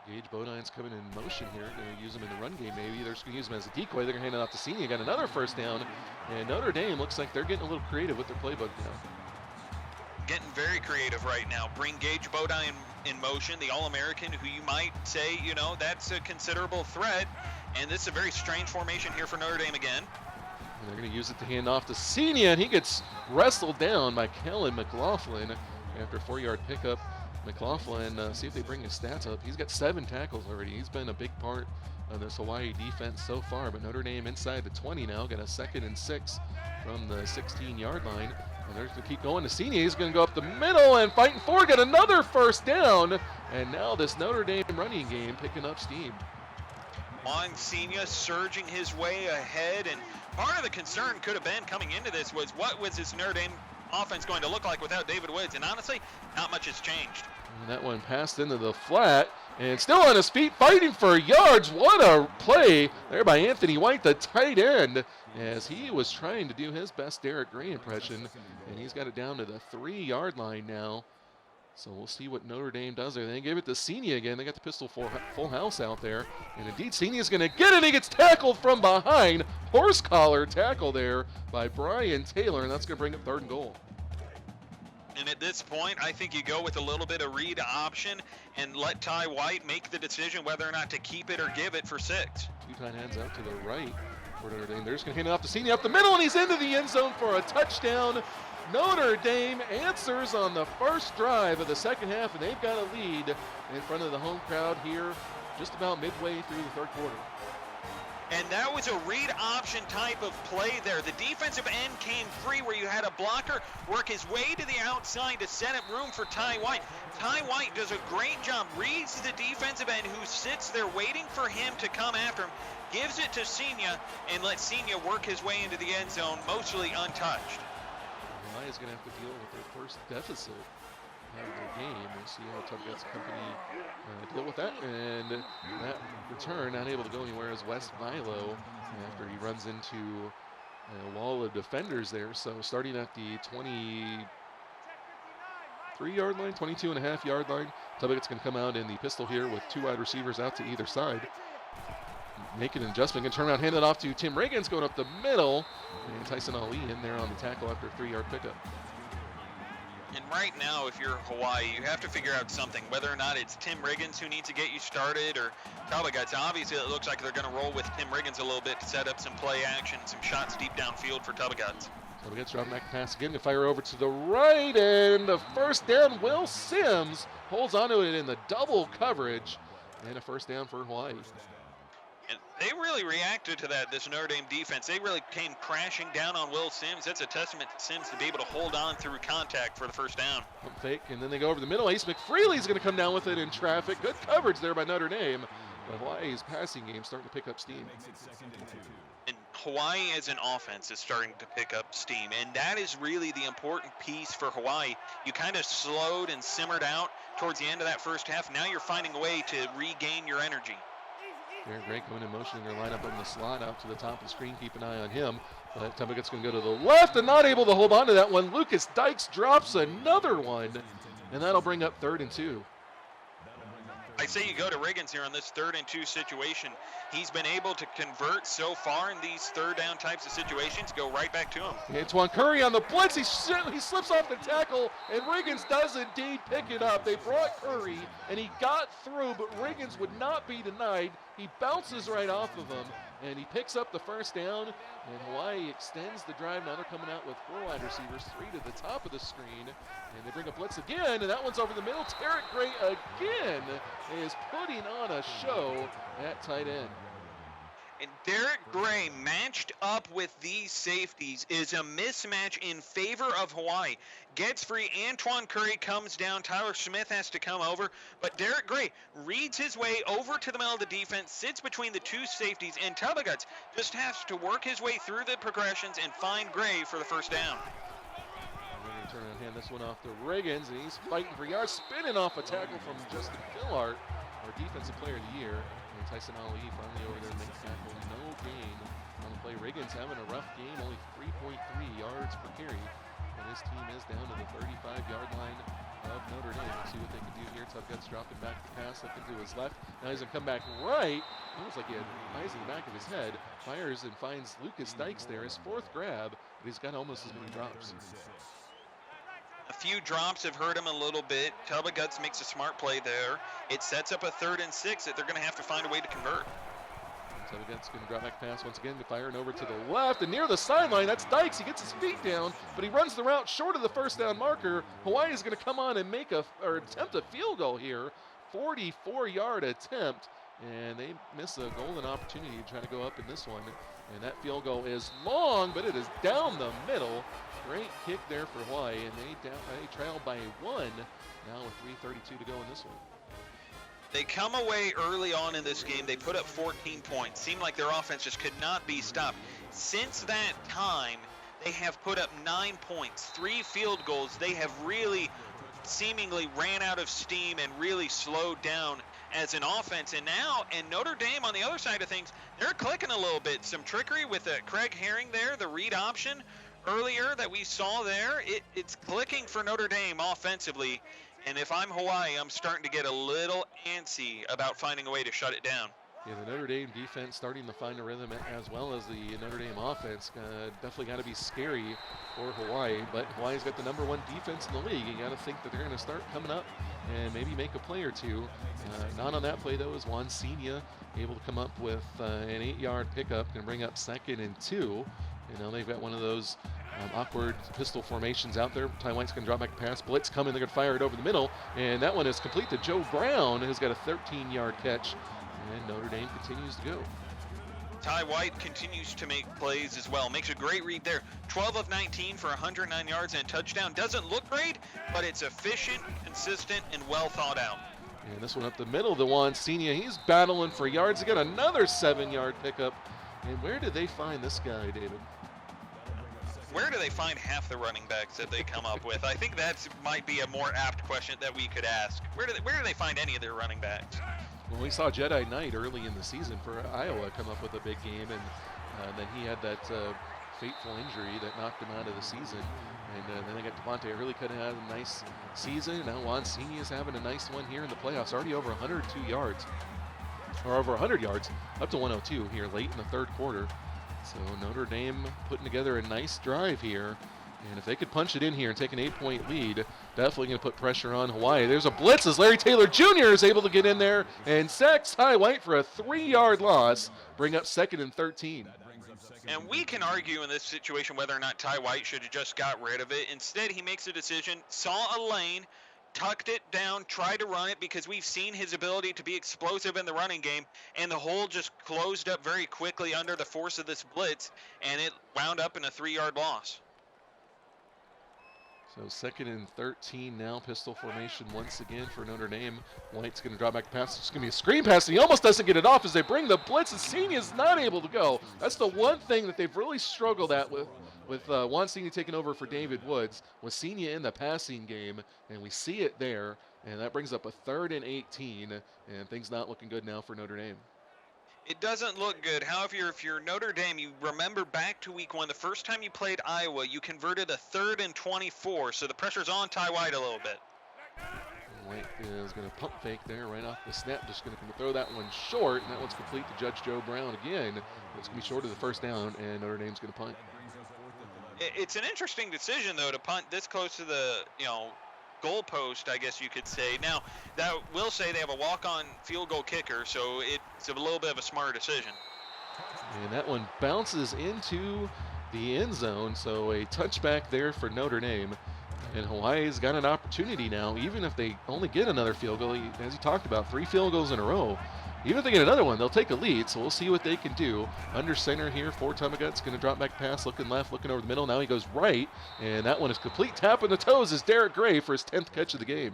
Speaker 1: Gage Bodine's coming in motion here. Going to use him in the run game maybe. They're just going to use him as a decoy. They're going to hand it off to Senia. Got another first down. And Notre Dame looks like they're getting a little creative with their playbook now.
Speaker 2: Getting very creative right now. Bring Gage Bodine in motion, the All-American, who you might say, that's a considerable threat. And this is a very strange formation here for Notre Dame again.
Speaker 1: And they're going to use it to hand off to Senia, and he gets wrestled down by Kellen McLaughlin after a 4-yard pickup. McLaughlin, see if they bring his stats up. He's got 7 tackles already. He's been a big part of this Hawaii defense so far, but Notre Dame inside the 20 now, got a 2nd and 6 from the 16-yard line. And they're going to keep going. Senior, he's going to go up the middle and fighting for, get another first down. And now this Notre Dame running game picking up steam.
Speaker 2: Senior surging his way ahead, and part of the concern could have been coming into this was what was this Notre Dame offense going to look like without David Woods, and honestly, not much has changed.
Speaker 1: And that one passed into the flat, and still on his feet, fighting for yards. What a play there by Anthony White, the tight end, as he was trying to do his best Derek Gray impression, and he's got it down to the 3-yard line now. So we'll see what Notre Dame does there. They give it to Senior again. They got the pistol full house out there. And indeed, Senior's going to get it. He gets tackled from behind. Horse collar tackle there by Brian Taylor, and that's going to bring up 3rd and goal.
Speaker 2: And at this point, I think you go with a little bit of read option and let Ty White make the decision whether or not to keep it or give it for 6.
Speaker 1: 2 tight ends out to the right for Notre Dame. They're just going to hand it off to Senior up the middle, and he's into the end zone for a touchdown. Notre Dame answers on the first drive of the second half, and they've got a lead in front of the home crowd here just about midway through the 3rd quarter.
Speaker 2: And that was a read option type of play there. The defensive end came free where you had a blocker work his way to the outside to set up room for Ty White. Ty White does a great job, reads the defensive end who sits there waiting for him to come after him, gives it to Senior, and lets Senior work his way into the end zone, mostly untouched.
Speaker 1: Hawaii is going to have to deal with their first deficit of the game. We'll see how Tubigutz company deal with that. And that return, not able to go anywhere, is Wes Milo after he runs into a wall of defenders there. So starting at the 23-yard line, 22.5-yard line, Tubigutz can come out in the pistol here with 2 wide receivers out to either side. Make an adjustment, and turn around, hand it off to Tim Riggins going up the middle. And Tyson Ali in there on the tackle after a 3-yard pickup.
Speaker 2: And right now, if you're Hawaii, you have to figure out something, whether or not it's Tim Riggins who needs to get you started or Tubigutz. Obviously, it looks like they're going to roll with Tim Riggins a little bit to set up some play action, some shots deep downfield for Tubigutz.
Speaker 1: Tubigutz dropping back pass again to fire over to the right, and the first down, Will Sims holds onto it in the double coverage, and a first down for Hawaii.
Speaker 2: And they really reacted to that, this Notre Dame defense. They really came crashing down on Will Sims. That's a testament to Sims to be able to hold on through contact for the first down.
Speaker 1: Pump fake, and then they go over the middle. Ace McFreely's going to come down with it in traffic. Good coverage there by Notre Dame. But Hawaii's passing game starting to pick up steam.
Speaker 2: And Hawaii as an offense is starting to pick up steam, and that is really the important piece for Hawaii. You kind of slowed and simmered out towards the end of that first half. Now you're finding a way to regain your energy.
Speaker 1: Derek Gray coming in motion in their lineup in the slot out to the top of the screen. Keep an eye on him. But Tubigutz going to go to the left and not able to hold on to that one. Lucas Dykes drops another one, and that'll bring up 3rd and 2.
Speaker 2: I say you go to Riggins here on this 3rd and 2 situation. He's been able to convert so far in these 3rd down types of situations. Go right back to him.
Speaker 1: Antoine Curry on the blitz. He slips off the tackle, and Riggins does indeed pick it up. They brought Curry, and he got through, but Riggins would not be denied. He bounces right off of him, and he picks up the first down, and Hawaii extends the drive. Now they're coming out with 4 wide receivers, 3 to the top of the screen, and they bring a blitz again, and that one's over the middle. Derek Gray again is putting on a show at tight end.
Speaker 2: And Derek Gray matched up with these safeties is a mismatch in favor of Hawaii. Gets free, Antoine Curry comes down, Tyler Smith has to come over, but Derek Gray reads his way over to the middle of the defense, sits between the 2 safeties, and Tubigutz just has to work his way through the progressions and find Gray for the first down.
Speaker 1: Turn around, hand this one off to Riggins, and he's fighting for yards, spinning off a tackle from Justin Pillart, our defensive player of the year. And Tyson Ali finally over there makes tackle, no gain on the play. Riggins having a rough game, only 3.3 yards per carry. And his team is down to the 35-yard line of Notre Dame. We'll see what they can do here. Tubigutz dropping back the pass up into his left. Now he's going to come back right. Almost like he had eyes in the back of his head. Fires and finds Lucas Dykes there, his 4th grab, but he's got almost as many drops.
Speaker 2: A few drops have hurt him a little bit. Tubigutz makes a smart play there. It sets up a 3rd and 6 that they're going to have to find a way to convert.
Speaker 1: Tubigutz going to drop back pass once again to fire it over to the left. And near the sideline, that's Dykes. He gets his feet down, but he runs the route short of the first down marker. Hawaii is going to come on and attempt a field goal here. 44-yard attempt. And they miss a golden opportunity to try to go up in this one. And that field goal is long, but it is down the middle. Great kick there for Hawaii, and they trail by 1 now with 3:32 to go in this one.
Speaker 2: They come away early on in this game. They put up 14 points. Seemed like their offense just could not be stopped. Since that time, they have put up 9 points, 3 field goals. They have really seemingly ran out of steam and really slowed down as an offense. And Notre Dame on the other side of things, they're clicking a little bit. Some trickery with Craig Herring there, the read option earlier that we saw there. It's clicking for Notre Dame offensively. And if I'm Hawaii, I'm starting to get a little antsy about finding a way to shut it down.
Speaker 1: Yeah, the Notre Dame defense starting to find a rhythm, as well as the Notre Dame offense. Definitely got to be scary for Hawaii, but Hawaii's got the #1 defense in the league. You got to think that they're going to start coming up and maybe make a play or two. Not on that play, though, is Juan Senior able to come up with an 8-yard pickup and bring up 2nd and 2. They've got one of those awkward pistol formations out there. Ty White's going to drop back pass. Blitz coming. They're going to fire it over the middle. And that one is complete to Joe Brown, who's got a 13-yard catch. And Notre Dame continues to go.
Speaker 2: Ty White continues to make plays as well. Makes a great read there. 12 of 19 for 109 yards and a touchdown. Doesn't look great, but it's efficient, consistent, and well thought out.
Speaker 1: And this one up the middle to Juan Senior. He's battling for yards. He got another 7-yard pickup. And where did they find this guy, David?
Speaker 2: Where do they find half the running backs that they come up with? I think that might be a more apt question that we could ask. Where do they find any of their running backs?
Speaker 1: Well, we saw Jedi Knight early in the season for Iowa come up with a big game, and then he had that fateful injury that knocked him out of the season. And then they got Devontae Early, could have had a nice season. Now Juan Senior is having a nice one here in the playoffs, already over 102 yards, or over 100 yards, up to 102 here late in the third quarter. So Notre Dame putting together a nice drive here. And if they could punch it in here and take an 8-point lead, definitely going to put pressure on Hawaii. There's a blitz as Larry Taylor Jr. is able to get in there and sacks Ty White for a 3-yard loss, bring up 2nd and 13.
Speaker 2: And we can argue in this situation whether or not Ty White should have just got rid of it. Instead, he makes a decision, saw a lane, tucked it down, tried to run it, because we've seen his ability to be explosive in the running game, and the hole just closed up very quickly under the force of this blitz, and it wound up in a 3-yard loss.
Speaker 1: So 2nd and 13 now, pistol formation once again for Notre Dame. White's going to drop back the pass. It's going to be a screen pass, and he almost doesn't get it off as they bring the blitz, and Senior's not able to go. That's the one thing that they've really struggled at with Juan Senior taking over for David Woods, was Senior in the passing game, and we see it there, and that brings up a 3rd and 18, and things not looking good now for Notre Dame.
Speaker 2: It doesn't look good. However, if you're Notre Dame, you remember back to week 1, the first time you played Iowa, you converted a 3rd and 24, so the pressure's on Ty White a little bit.
Speaker 1: White is going to pump fake there right off the snap, just going to throw that one short, and that one's complete to Judge Joe Brown again. It's going to be short of the first down, and Notre Dame's going to punt.
Speaker 2: It's an interesting decision, though, to punt this close to the, goalpost, I guess you could say. Now, that will say they have a walk-on field goal kicker, so it's a little bit of a smarter decision.
Speaker 1: And that one bounces into the end zone, so a touchback there for Notre Dame. And Hawaii's got an opportunity now, even if they only get another field goal. As you talked about, 3 field goals in a row. Even if they get another one, they'll take a lead, so we'll see what they can do. Under center here for Tubigutz, going to drop back pass, looking left, looking over the middle. Now he goes right, and that one is complete. Tap on the toes is Derek Gray for his 10th catch of the game.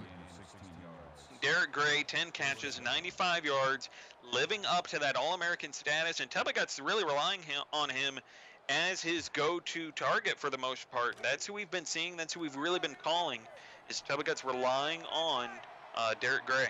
Speaker 2: Derek Gray, 10 catches, 95 yards, living up to that All-American status, and Tubigutz really relying on him as his go-to target for the most part. That's who we've been seeing. That's who we've really been calling, is Tubigutz relying on Derek Gray.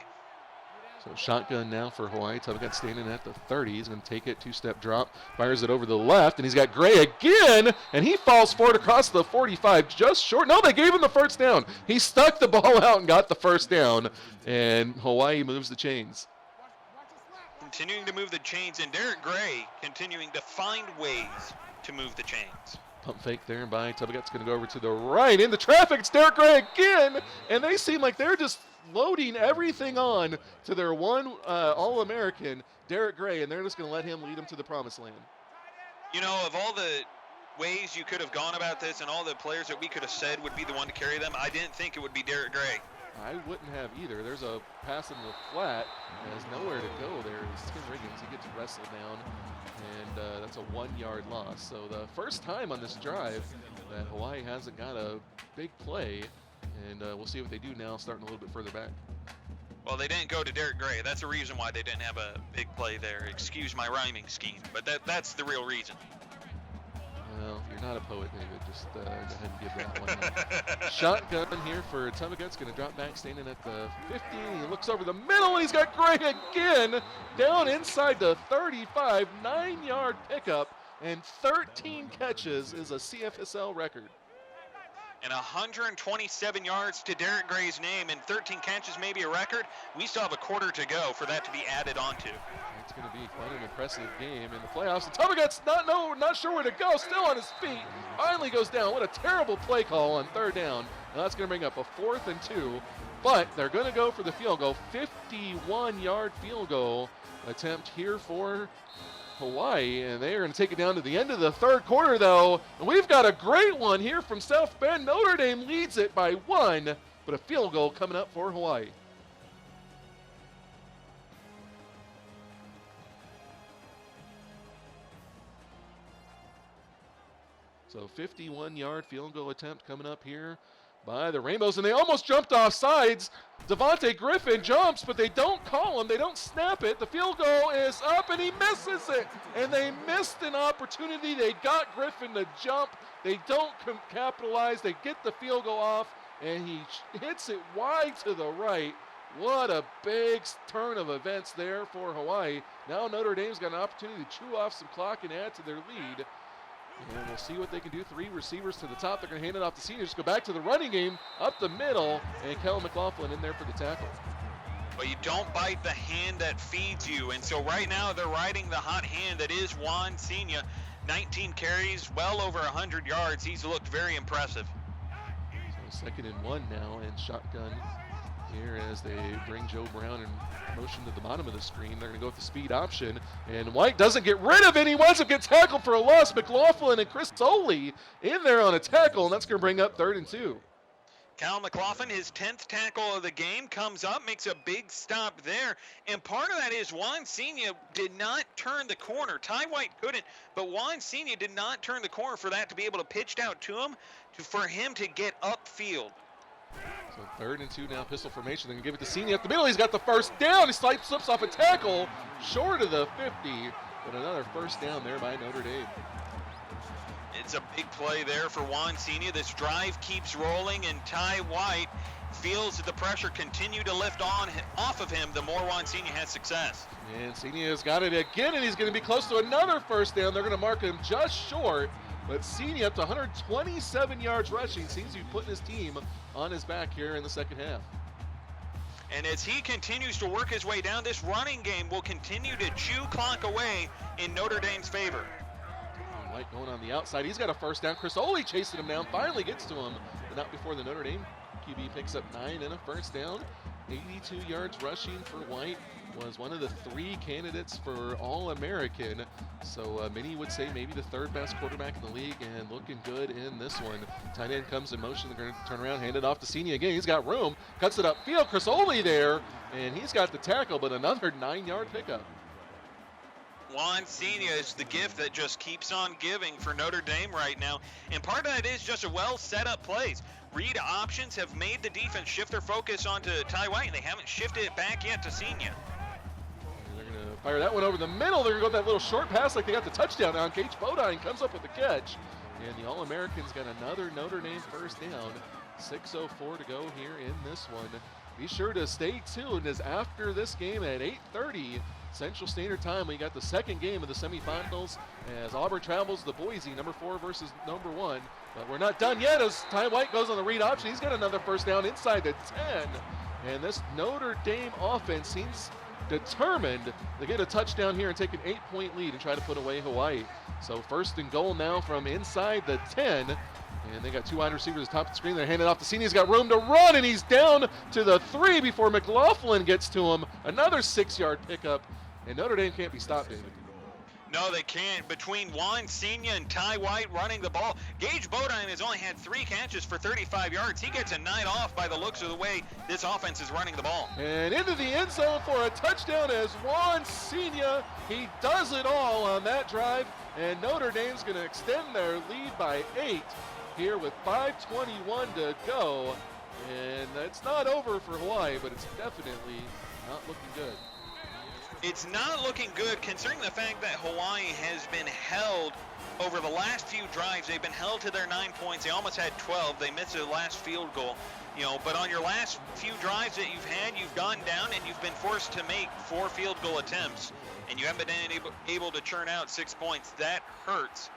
Speaker 1: So shotgun now for Hawaii. Tubigutz standing at the 30. He's going to take it, 2-step drop, fires it over the left, and he's got Gray again, and he falls forward across the 45, just short. No, they gave him the first down. He stuck the ball out and got the first down, and Hawaii moves the chains.
Speaker 2: Continuing to move the chains, and Derek Gray continuing to find ways to move the chains.
Speaker 1: Pump fake there by Tubigutz, going to go over to the right. Into traffic, it's Derek Gray again, and they seem like they're just loading everything on to their one All-American, Derek Gray, and they're just going to let him lead them to the promised land.
Speaker 2: You know, of all the ways you could have gone about this and all the players that we could have said would be the one to carry them, I didn't think it would be Derek Gray.
Speaker 1: I wouldn't have either. There's a pass in the flat. There's nowhere to go there. Tim Riggins, he gets wrestled down, and that's a 1-yard loss. So the first time on this drive that Hawaii hasn't got a big play, and we'll see what they do now, starting a little bit further back.
Speaker 2: Well, they didn't go to Derek Gray. That's the reason why they didn't have a big play there. Excuse my rhyming scheme, but that's the real reason.
Speaker 1: Well, you're not a poet, David. Just go ahead and give that one. Shotgun here for Tubigutz. Going to drop back, standing at the 50. He looks over the middle, and he's got Gray again. Down inside the 35. 9-yard pickup, and 13 catches is a CFSL record.
Speaker 2: And 127 yards to Derek Gray's name, and 13 catches, maybe a record. We still have a quarter to go for that to be added onto.
Speaker 1: It's going to be quite an impressive game in the playoffs. And Tubigutz not sure where to go, still on his feet. Finally goes down. What a terrible play call on 3rd down. Now that's going to bring up a 4th and 2. But they're going to go for the field goal. 51-yard field goal attempt here for Hawaii, and they are going to take it down to the end of the 3rd quarter, though. And we've got a great one here from South Bend. Notre Dame leads it by 1, but a field goal coming up for Hawaii. So 51-yard field goal attempt coming up here by the Rainbows, and they almost jumped off sides. Devontae Griffin jumps, but they don't call him. They don't snap it. The field goal is up, and he misses it. And they missed an opportunity. They got Griffin to jump. They don't capitalize. They get the field goal off, and he hits it wide to the right. What a big turn of events there for Hawaii. Now Notre Dame's got an opportunity to chew off some clock and add to their lead. And we'll see what they can do. 3 receivers to the top. They're going to hand it off to seniors. Go back to the running game, up the middle, and Kellen McLaughlin in there for the tackle.
Speaker 2: But you don't bite the hand that feeds you. And so right now they're riding the hot hand that is Juan Senior. 19 carries, well over 100 yards. He's looked very impressive.
Speaker 1: So 2nd and 1 now, and shotgun here as they bring Joe Brown in motion to the bottom of the screen. They're going to go with the speed option, and White doesn't get rid of it. He winds up getting tackled for a loss. McLaughlin and Chris Soley in there on a tackle, and that's going to bring up 3rd and 2.
Speaker 2: Cal McLaughlin, his 10th tackle of the game, comes up, makes a big stop there. And part of that is Juan Senior did not turn the corner. Ty White couldn't, but Juan Senior did not turn the corner for that to be able to pitch out to him, for him to get upfield.
Speaker 1: So 3rd and 2 now, pistol formation. They can give it to Senior up the middle. He's got the 1st down. He slips off a tackle short of the 50, but another 1st down there by Notre Dame.
Speaker 2: It's a big play there for Juan Senior. This drive keeps rolling, and Ty White feels the pressure continue to lift off of him the more Juan Senior has success.
Speaker 1: And Senior's got it again, and he's going to be close to another 1st down. They're going to mark him just short. But Senior up to 127 yards rushing, seems to be putting his team on his back here in the 2nd half.
Speaker 2: And as he continues to work his way down, this running game will continue to chew clock away in Notre Dame's favor.
Speaker 1: White going on the outside. He's got a 1st down. Chris Oley chasing him down, finally gets to him, but not before the Notre Dame QB picks up 9 and a 1st down. 82 yards rushing for White. Was one of the 3 candidates for All-American. So many would say maybe the 3rd best quarterback in the league, and looking good in this one. Tight end comes in motion. They're going to turn around, hand it off to Senior again. He's got room, cuts it upfield. Chris Oley there, and he's got the tackle, but another 9-yard pickup.
Speaker 2: Juan Senior is the gift that just keeps on giving for Notre Dame right now. And part of that is just a well set up plays. Read options have made the defense shift their focus onto Ty White, and they haven't shifted it back yet to Senior.
Speaker 1: They're going to fire that one over the middle. They're going to go with that little short pass like they got the touchdown on. Gage Bodine comes up with the catch. And the All-Americans got another Notre Dame 1st down. 6:04 to go here in this one. Be sure to stay tuned, as after this game at 8:30 Central Standard Time, we got the 2nd game of the semifinals as Auburn travels to Boise, number 4 versus number 1. But we're not done yet as Ty White goes on the read option. He's got another 1st down inside the 10. And this Notre Dame offense seems determined to get a touchdown here and take an 8-point lead and try to put away Hawaii. So 1st and goal now from inside the 10. And they got two wide receivers at the top of the screen. They're handing off to Senior. He's got room to run, and he's down to the 3 before McLaughlin gets to him. Another 6-yard pickup, and Notre Dame can't be stopped, David.
Speaker 2: No, they can't. Between Juan Senior and Ty White running the ball, Gage Bodine has only had 3 catches for 35 yards. He gets a night off by the looks of the way this offense is running the ball.
Speaker 1: And into the end zone for a touchdown as Juan Senior. He does it all on that drive, and Notre Dame's going to extend their lead by 8 here with 5:21 to go. And it's not over for Hawaii, but it's definitely not looking good.
Speaker 2: It's not looking good considering the fact that Hawaii has been held over the last few drives. They've been held to their 9 points. They almost had 12. They missed their last field goal. But on your last few drives that you've had, you've gone down and you've been forced to make 4 field goal attempts. And you haven't been able to churn out 6 points. That hurts,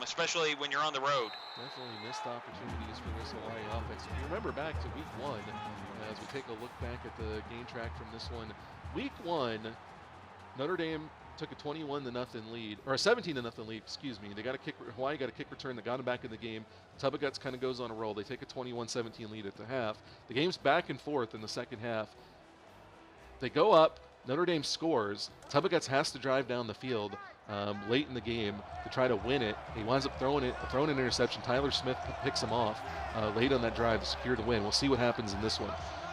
Speaker 2: especially when you're on the road.
Speaker 1: Definitely missed opportunities for this Hawaii offense. If you remember back to week 1, as we take a look back at the game track from this one, week 1, Notre Dame took a 21-0 lead, or a 17-0 lead, excuse me. Hawaii got a kick return that got them back in the game. Tubigutz kind of goes on a roll. They take a 21-17 lead at the half. The game's back and forth in the second half. They go up. Notre Dame scores. Tubigutz has to drive down the field late in the game to try to win it. He winds up throwing an interception. Tyler Smith picks him off late on that drive to secure the win. We'll see what happens in this one.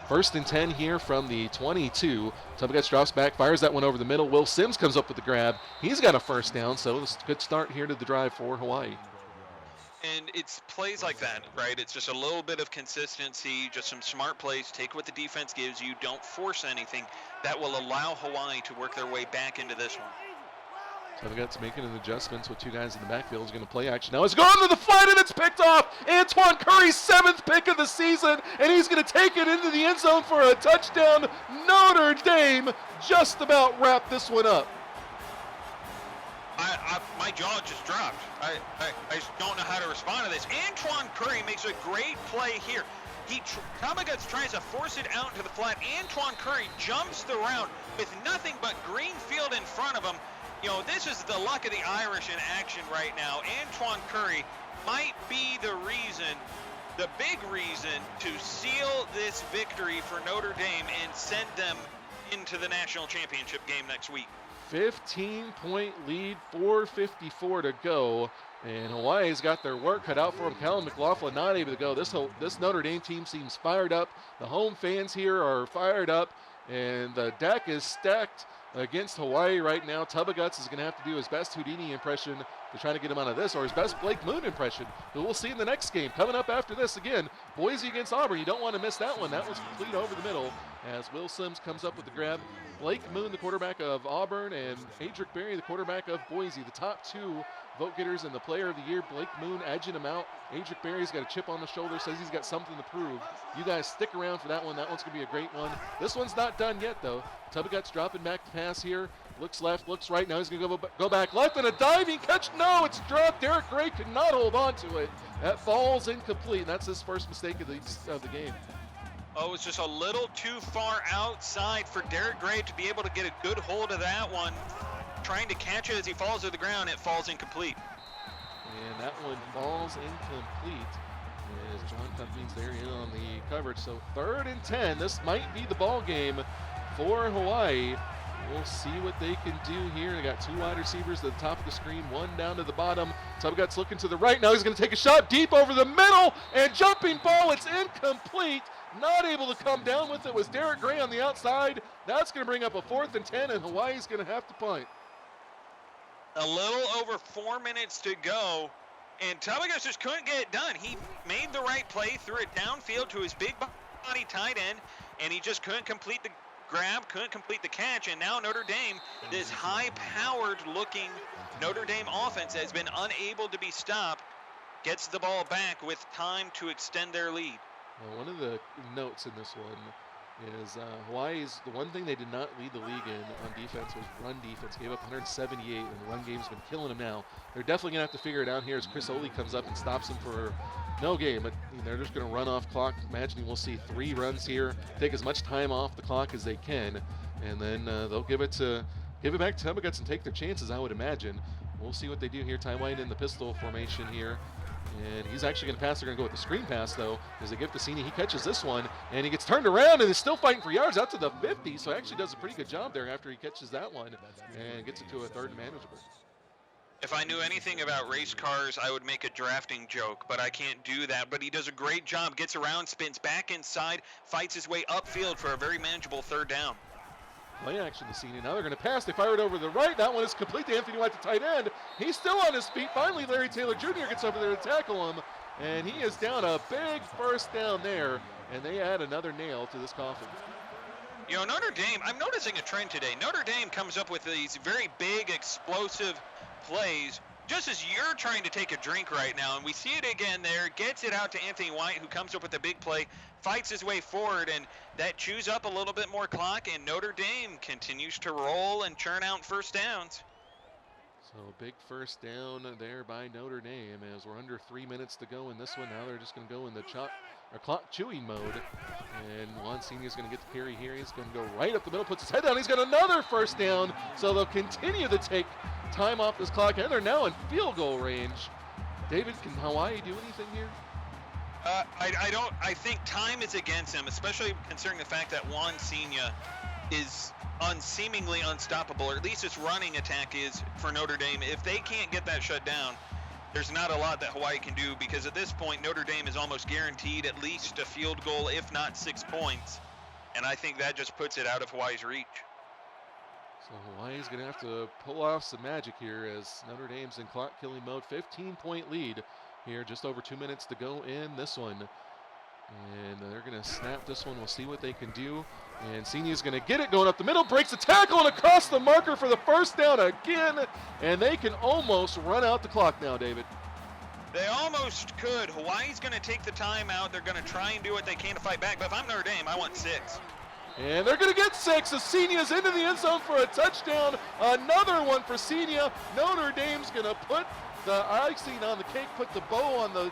Speaker 1: 1st and 10 here from the 22. Tubigutz drops back, fires that one over the middle. Will Sims comes up with the grab. He's got a first down, so it's a good start here to the drive for Hawaii.
Speaker 2: And it's plays like that, right? It's just a little bit of consistency, just some smart plays. Take what the defense gives you. Don't force anything. That will allow Hawaii to work their way back into this one.
Speaker 1: Tubigutz making an adjustment with 2 guys in the backfield. He's going to play action now. It's going to the flat, and it's picked off. Antoine Curry's 7th pick of the season, and he's going to take it into the end zone for a touchdown. Notre Dame just about wrapped this one up.
Speaker 2: My jaw just dropped. I just don't know how to respond to this. Antoine Curry makes a great play here. Tubigutz tries to force it out into the flat. Antoine Curry jumps the route with nothing but green field in front of him. This is the luck of the Irish in action right now. Antoine Curry might be the big reason to seal this victory for Notre Dame and send them into the national championship game next week.
Speaker 1: 15-point lead, 4:54 to go, and Hawaii's got their work cut out for them. Callum McLaughlin not able to go. This Notre Dame team seems fired up. The home fans here are fired up, and the deck is stacked against Hawaii right now. Tubigutz is going to have to do his best Houdini impression to try to get him out of this, or his best Blake Moon impression, who we'll see in the next game. Coming up after this again, Boise against Auburn. You don't want to miss that one. That was complete over the middle as Will Sims comes up with the grab. Blake Moon, the quarterback of Auburn, and Adric Berry, the quarterback of Boise, the top 2 vote getters in the player of the year. Blake Moon edging him out. Adric Berry's got a chip on the shoulder, says he's got something to prove. You guys stick around for that one. That one's going to be a great one. This one's not done yet, though. Tubigutz dropping back to pass here. Looks left, looks right. Now he's going to go back left, and a diving catch. No, it's dropped. Derek Gray could not hold on to it. That falls incomplete, and that's his first mistake of the game.
Speaker 2: Oh, it's just a little too far outside for Derek Gray to be able to get a good hold of that one. Trying to catch it as he falls to the ground, it falls incomplete.
Speaker 1: And that one falls incomplete as John Cummings there in on the coverage. So 3rd and 10. This might be the ball game for Hawaii. We'll see what they can do here. They got 2 wide receivers at the top of the screen, 1 down to the bottom. Tubigutz looking to the right. Now he's going to take a shot deep over the middle, and jumping ball. It's incomplete. Not able to come down with it was Derek Gray on the outside. That's going to bring up a 4th and 10, and Hawaii's going to have to punt.
Speaker 2: A little over 4 minutes to go, and Tubigutz just couldn't get it done. He made the right play, threw it downfield to his big body tight end, and he just couldn't complete the grab, couldn't complete the catch, and now Notre Dame, this high-powered looking Notre Dame offense has been unable to be stopped, gets the ball back with time to extend their lead.
Speaker 1: Well, one of the notes in this one is Hawaii's, the one thing they did not lead the league in on defense was run defense. Gave up 178, and the run game's been killing them now. They're definitely going to have to figure it out here as Chris Oley comes up and stops them for no game. But they're just going to run off clock. Imagining we'll see 3 runs here, take as much time off the clock as they can, and then they'll give it back to Tubigutz and take their chances, I would imagine. We'll see what they do here. Ty White in the pistol formation here. And he's actually going to pass. They're going to go with the screen pass, though, as they give to Senior. He catches this one, and he gets turned around and is still fighting for yards out to the 50. So actually does a pretty good job there after he catches that one and gets it to a 3rd and manageable.
Speaker 2: If I knew anything about race cars, I would make a drafting joke, but I can't do that. But he does a great job, gets around, spins back inside, fights his way upfield for a very manageable 3rd down.
Speaker 1: Play action to Senior. Now they're going to pass. They fire it over to the right. That one is complete to Anthony White, the tight end. He's still on his feet. Finally, Larry Taylor Jr. gets over there to tackle him, and he is down a big 1st down there, and they add another nail to this coffin.
Speaker 2: You know, Notre Dame, I'm noticing a trend today. Notre Dame comes up with these very big, explosive plays just as you're trying to take a drink right now, and we see it again there. Gets it out to Anthony White, who comes up with a big play, fights his way forward, and that chews up a little bit more clock, and Notre Dame continues to roll and churn out 1st downs.
Speaker 1: So big 1st down there by Notre Dame as we're under 3 minutes to go in this one. Now they're just going to go in the clock chewing mode, and Juan Senior is going to get the carry here. He's going to go right up the middle, puts his head down. He's got another 1st down, so they'll continue to take time off this clock, and they're now in field goal range. David, can Hawaii do anything here?
Speaker 2: I think time is against him, especially considering the fact that Juan Senior is seemingly unstoppable, or at least his running attack is for Notre Dame. If they can't get that shut down, there's not a lot that Hawaii can do, because at this point Notre Dame is almost guaranteed at least a field goal, if not 6 points, and I think that just puts it out of Hawaii's reach.
Speaker 1: So Hawaii's going to have to pull off some magic here as Notre Dame's in clock killing mode. 15-point lead here, just over 2 minutes to go in this one. And they're going to snap this one. We'll see what they can do. And Senior's going to get it going up the middle, breaks the tackle, and across the marker for the 1st down again. And they can almost run out the clock now, David.
Speaker 2: They almost could. Hawaii's going to take the timeout. They're going to try and do what they can to fight back. But if I'm Notre Dame, I want 6.
Speaker 1: And they're going to get 6 as Senior's into the end zone for a touchdown. Another one for Senior. Notre Dame's going to put the icing on the cake, put the bow on the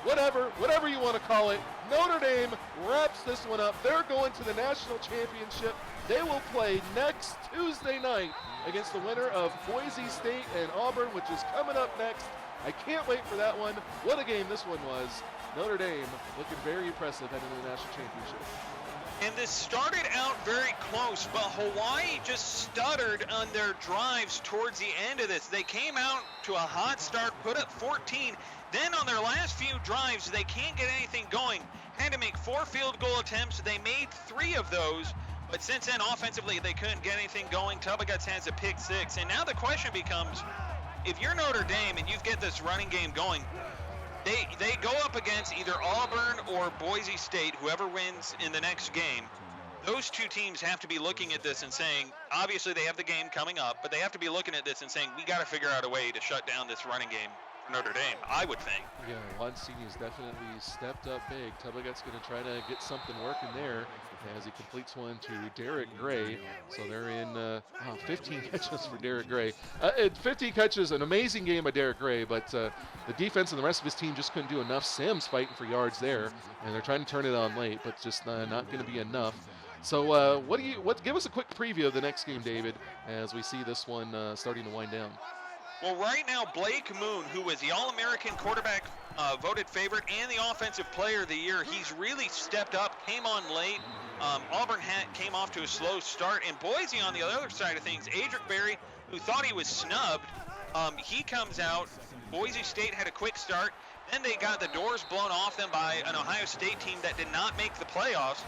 Speaker 1: whatever you want to call it. Notre Dame wraps this one up. They're going to the national championship. They will play next Tuesday night against the winner of Boise State and Auburn, which is coming up next. I can't wait for that one. What a game this one was. Notre Dame looking very impressive heading to the national championship.
Speaker 2: And this started out very close, but Hawaii just stuttered on their drives towards the end of this. They came out to a hot start, put up 14. Then on their last few drives, they can't get anything going. Had to make 4 field goal attempts. They made 3 of those, but since then, offensively, they couldn't get anything going. Tubigutz has a pick 6. And now the question becomes, if you're Notre Dame and you get this running game going, they go up against either Auburn or Boise State, whoever wins in the next game. Those 2 teams have to be looking at this and saying, obviously they have the game coming up, but they have to be looking at this and saying, we got to figure out a way to shut down this running game for Notre Dame, I would think.
Speaker 1: Yeah, Juan Senior's definitely stepped up big. Tubigutz going to try to get something working there as he completes one to Derek Gray. So they're in 15 catches for Derek Gray. 15 catches, an amazing game by Derek Gray, but the defense and the rest of his team just couldn't do enough. Sims fighting for yards there, and they're trying to turn it on late, but just not going to be enough. So give us a quick preview of the next game, David, as we see this one starting to wind down.
Speaker 2: Well, right now, Blake Moon, who was the All-American quarterback voted favorite and the Offensive Player of the Year, he's really stepped up, came on late. Auburn came off to a slow start. And Boise, on the other side of things, Adric Berry, who thought he was snubbed, he comes out. Boise State had a quick start. Then they got the doors blown off them by an Ohio State team that did not make the playoffs.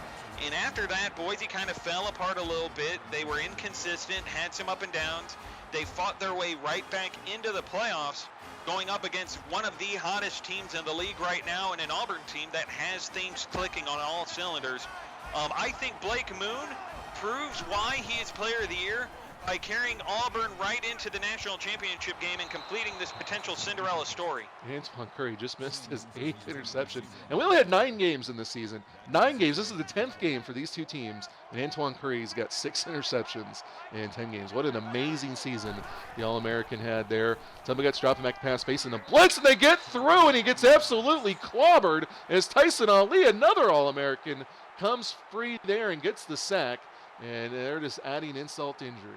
Speaker 2: And after that, Boise kind of fell apart a little bit. They were inconsistent, had some up and downs. They fought their way right back into the playoffs, going up against one of the hottest teams in the league right now, and an Auburn team that has things clicking on all cylinders. I think Blake Moon proves why he is Player of the Year by carrying Auburn right into the national championship game and completing this potential Cinderella story.
Speaker 1: Antoine Curry just missed his 8th interception. And we only had 9 games in this season. 9 games. This is the 10th game for these 2 teams. And Antoine Curry's got 6 interceptions in 10 games. What an amazing season the All-American had there. Tubigutz dropping back pass, facing the blitz, and they get through, and he gets absolutely clobbered as Tyson Ali, another All-American, comes free there and gets the sack. And they're just adding insult to injury.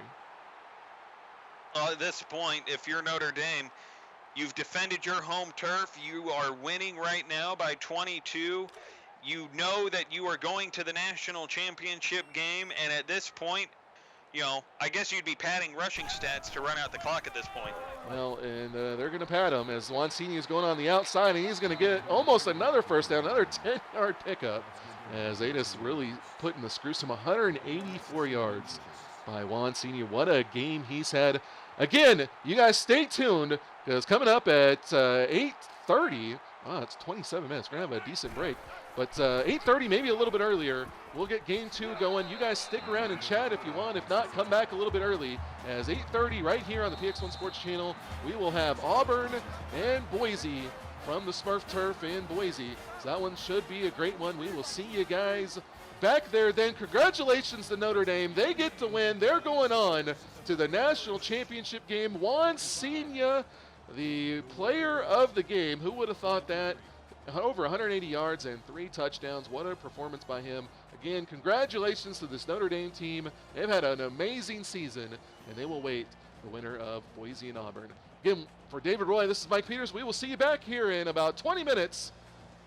Speaker 2: At this point, if you're Notre Dame, You've defended your home turf. You are winning right now by 22. You know that you are going to the national championship game, and at this point, I guess you'd be padding rushing stats to run out the clock at this point.
Speaker 1: Well, and they're going to pad him as Wansini is going on the outside, and he's going to get almost another first down, another 10-yard pickup, as they just really putting the screws to him. 184 yards by Wansini. What a game he's had. Again, you guys stay tuned, because coming up at 8:30, it's 27 minutes. We're going to have a decent break. But 8:30, maybe a little bit earlier, we'll get game 2 going. You guys stick around and chat if you want. If not, come back a little bit early. As 8:30 right here on the PX1 Sports Channel, we will have Auburn and Boise from the Smurf Turf in Boise. So that one should be a great one. We will see you guys back there then. Congratulations to Notre Dame. They get to win. They're going on to the national championship game. Wansini, the player of the game. Who would have thought that? Over 180 yards and 3 touchdowns. What a performance by him. Again, congratulations to this Notre Dame team. They've had an amazing season, and they will wait the winner of Boise and Auburn. Again, for David Roy, this is Mike Peters. We will see you back here in about 20 minutes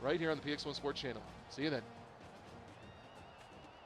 Speaker 1: right here on the PX1 Sports Channel. See you then.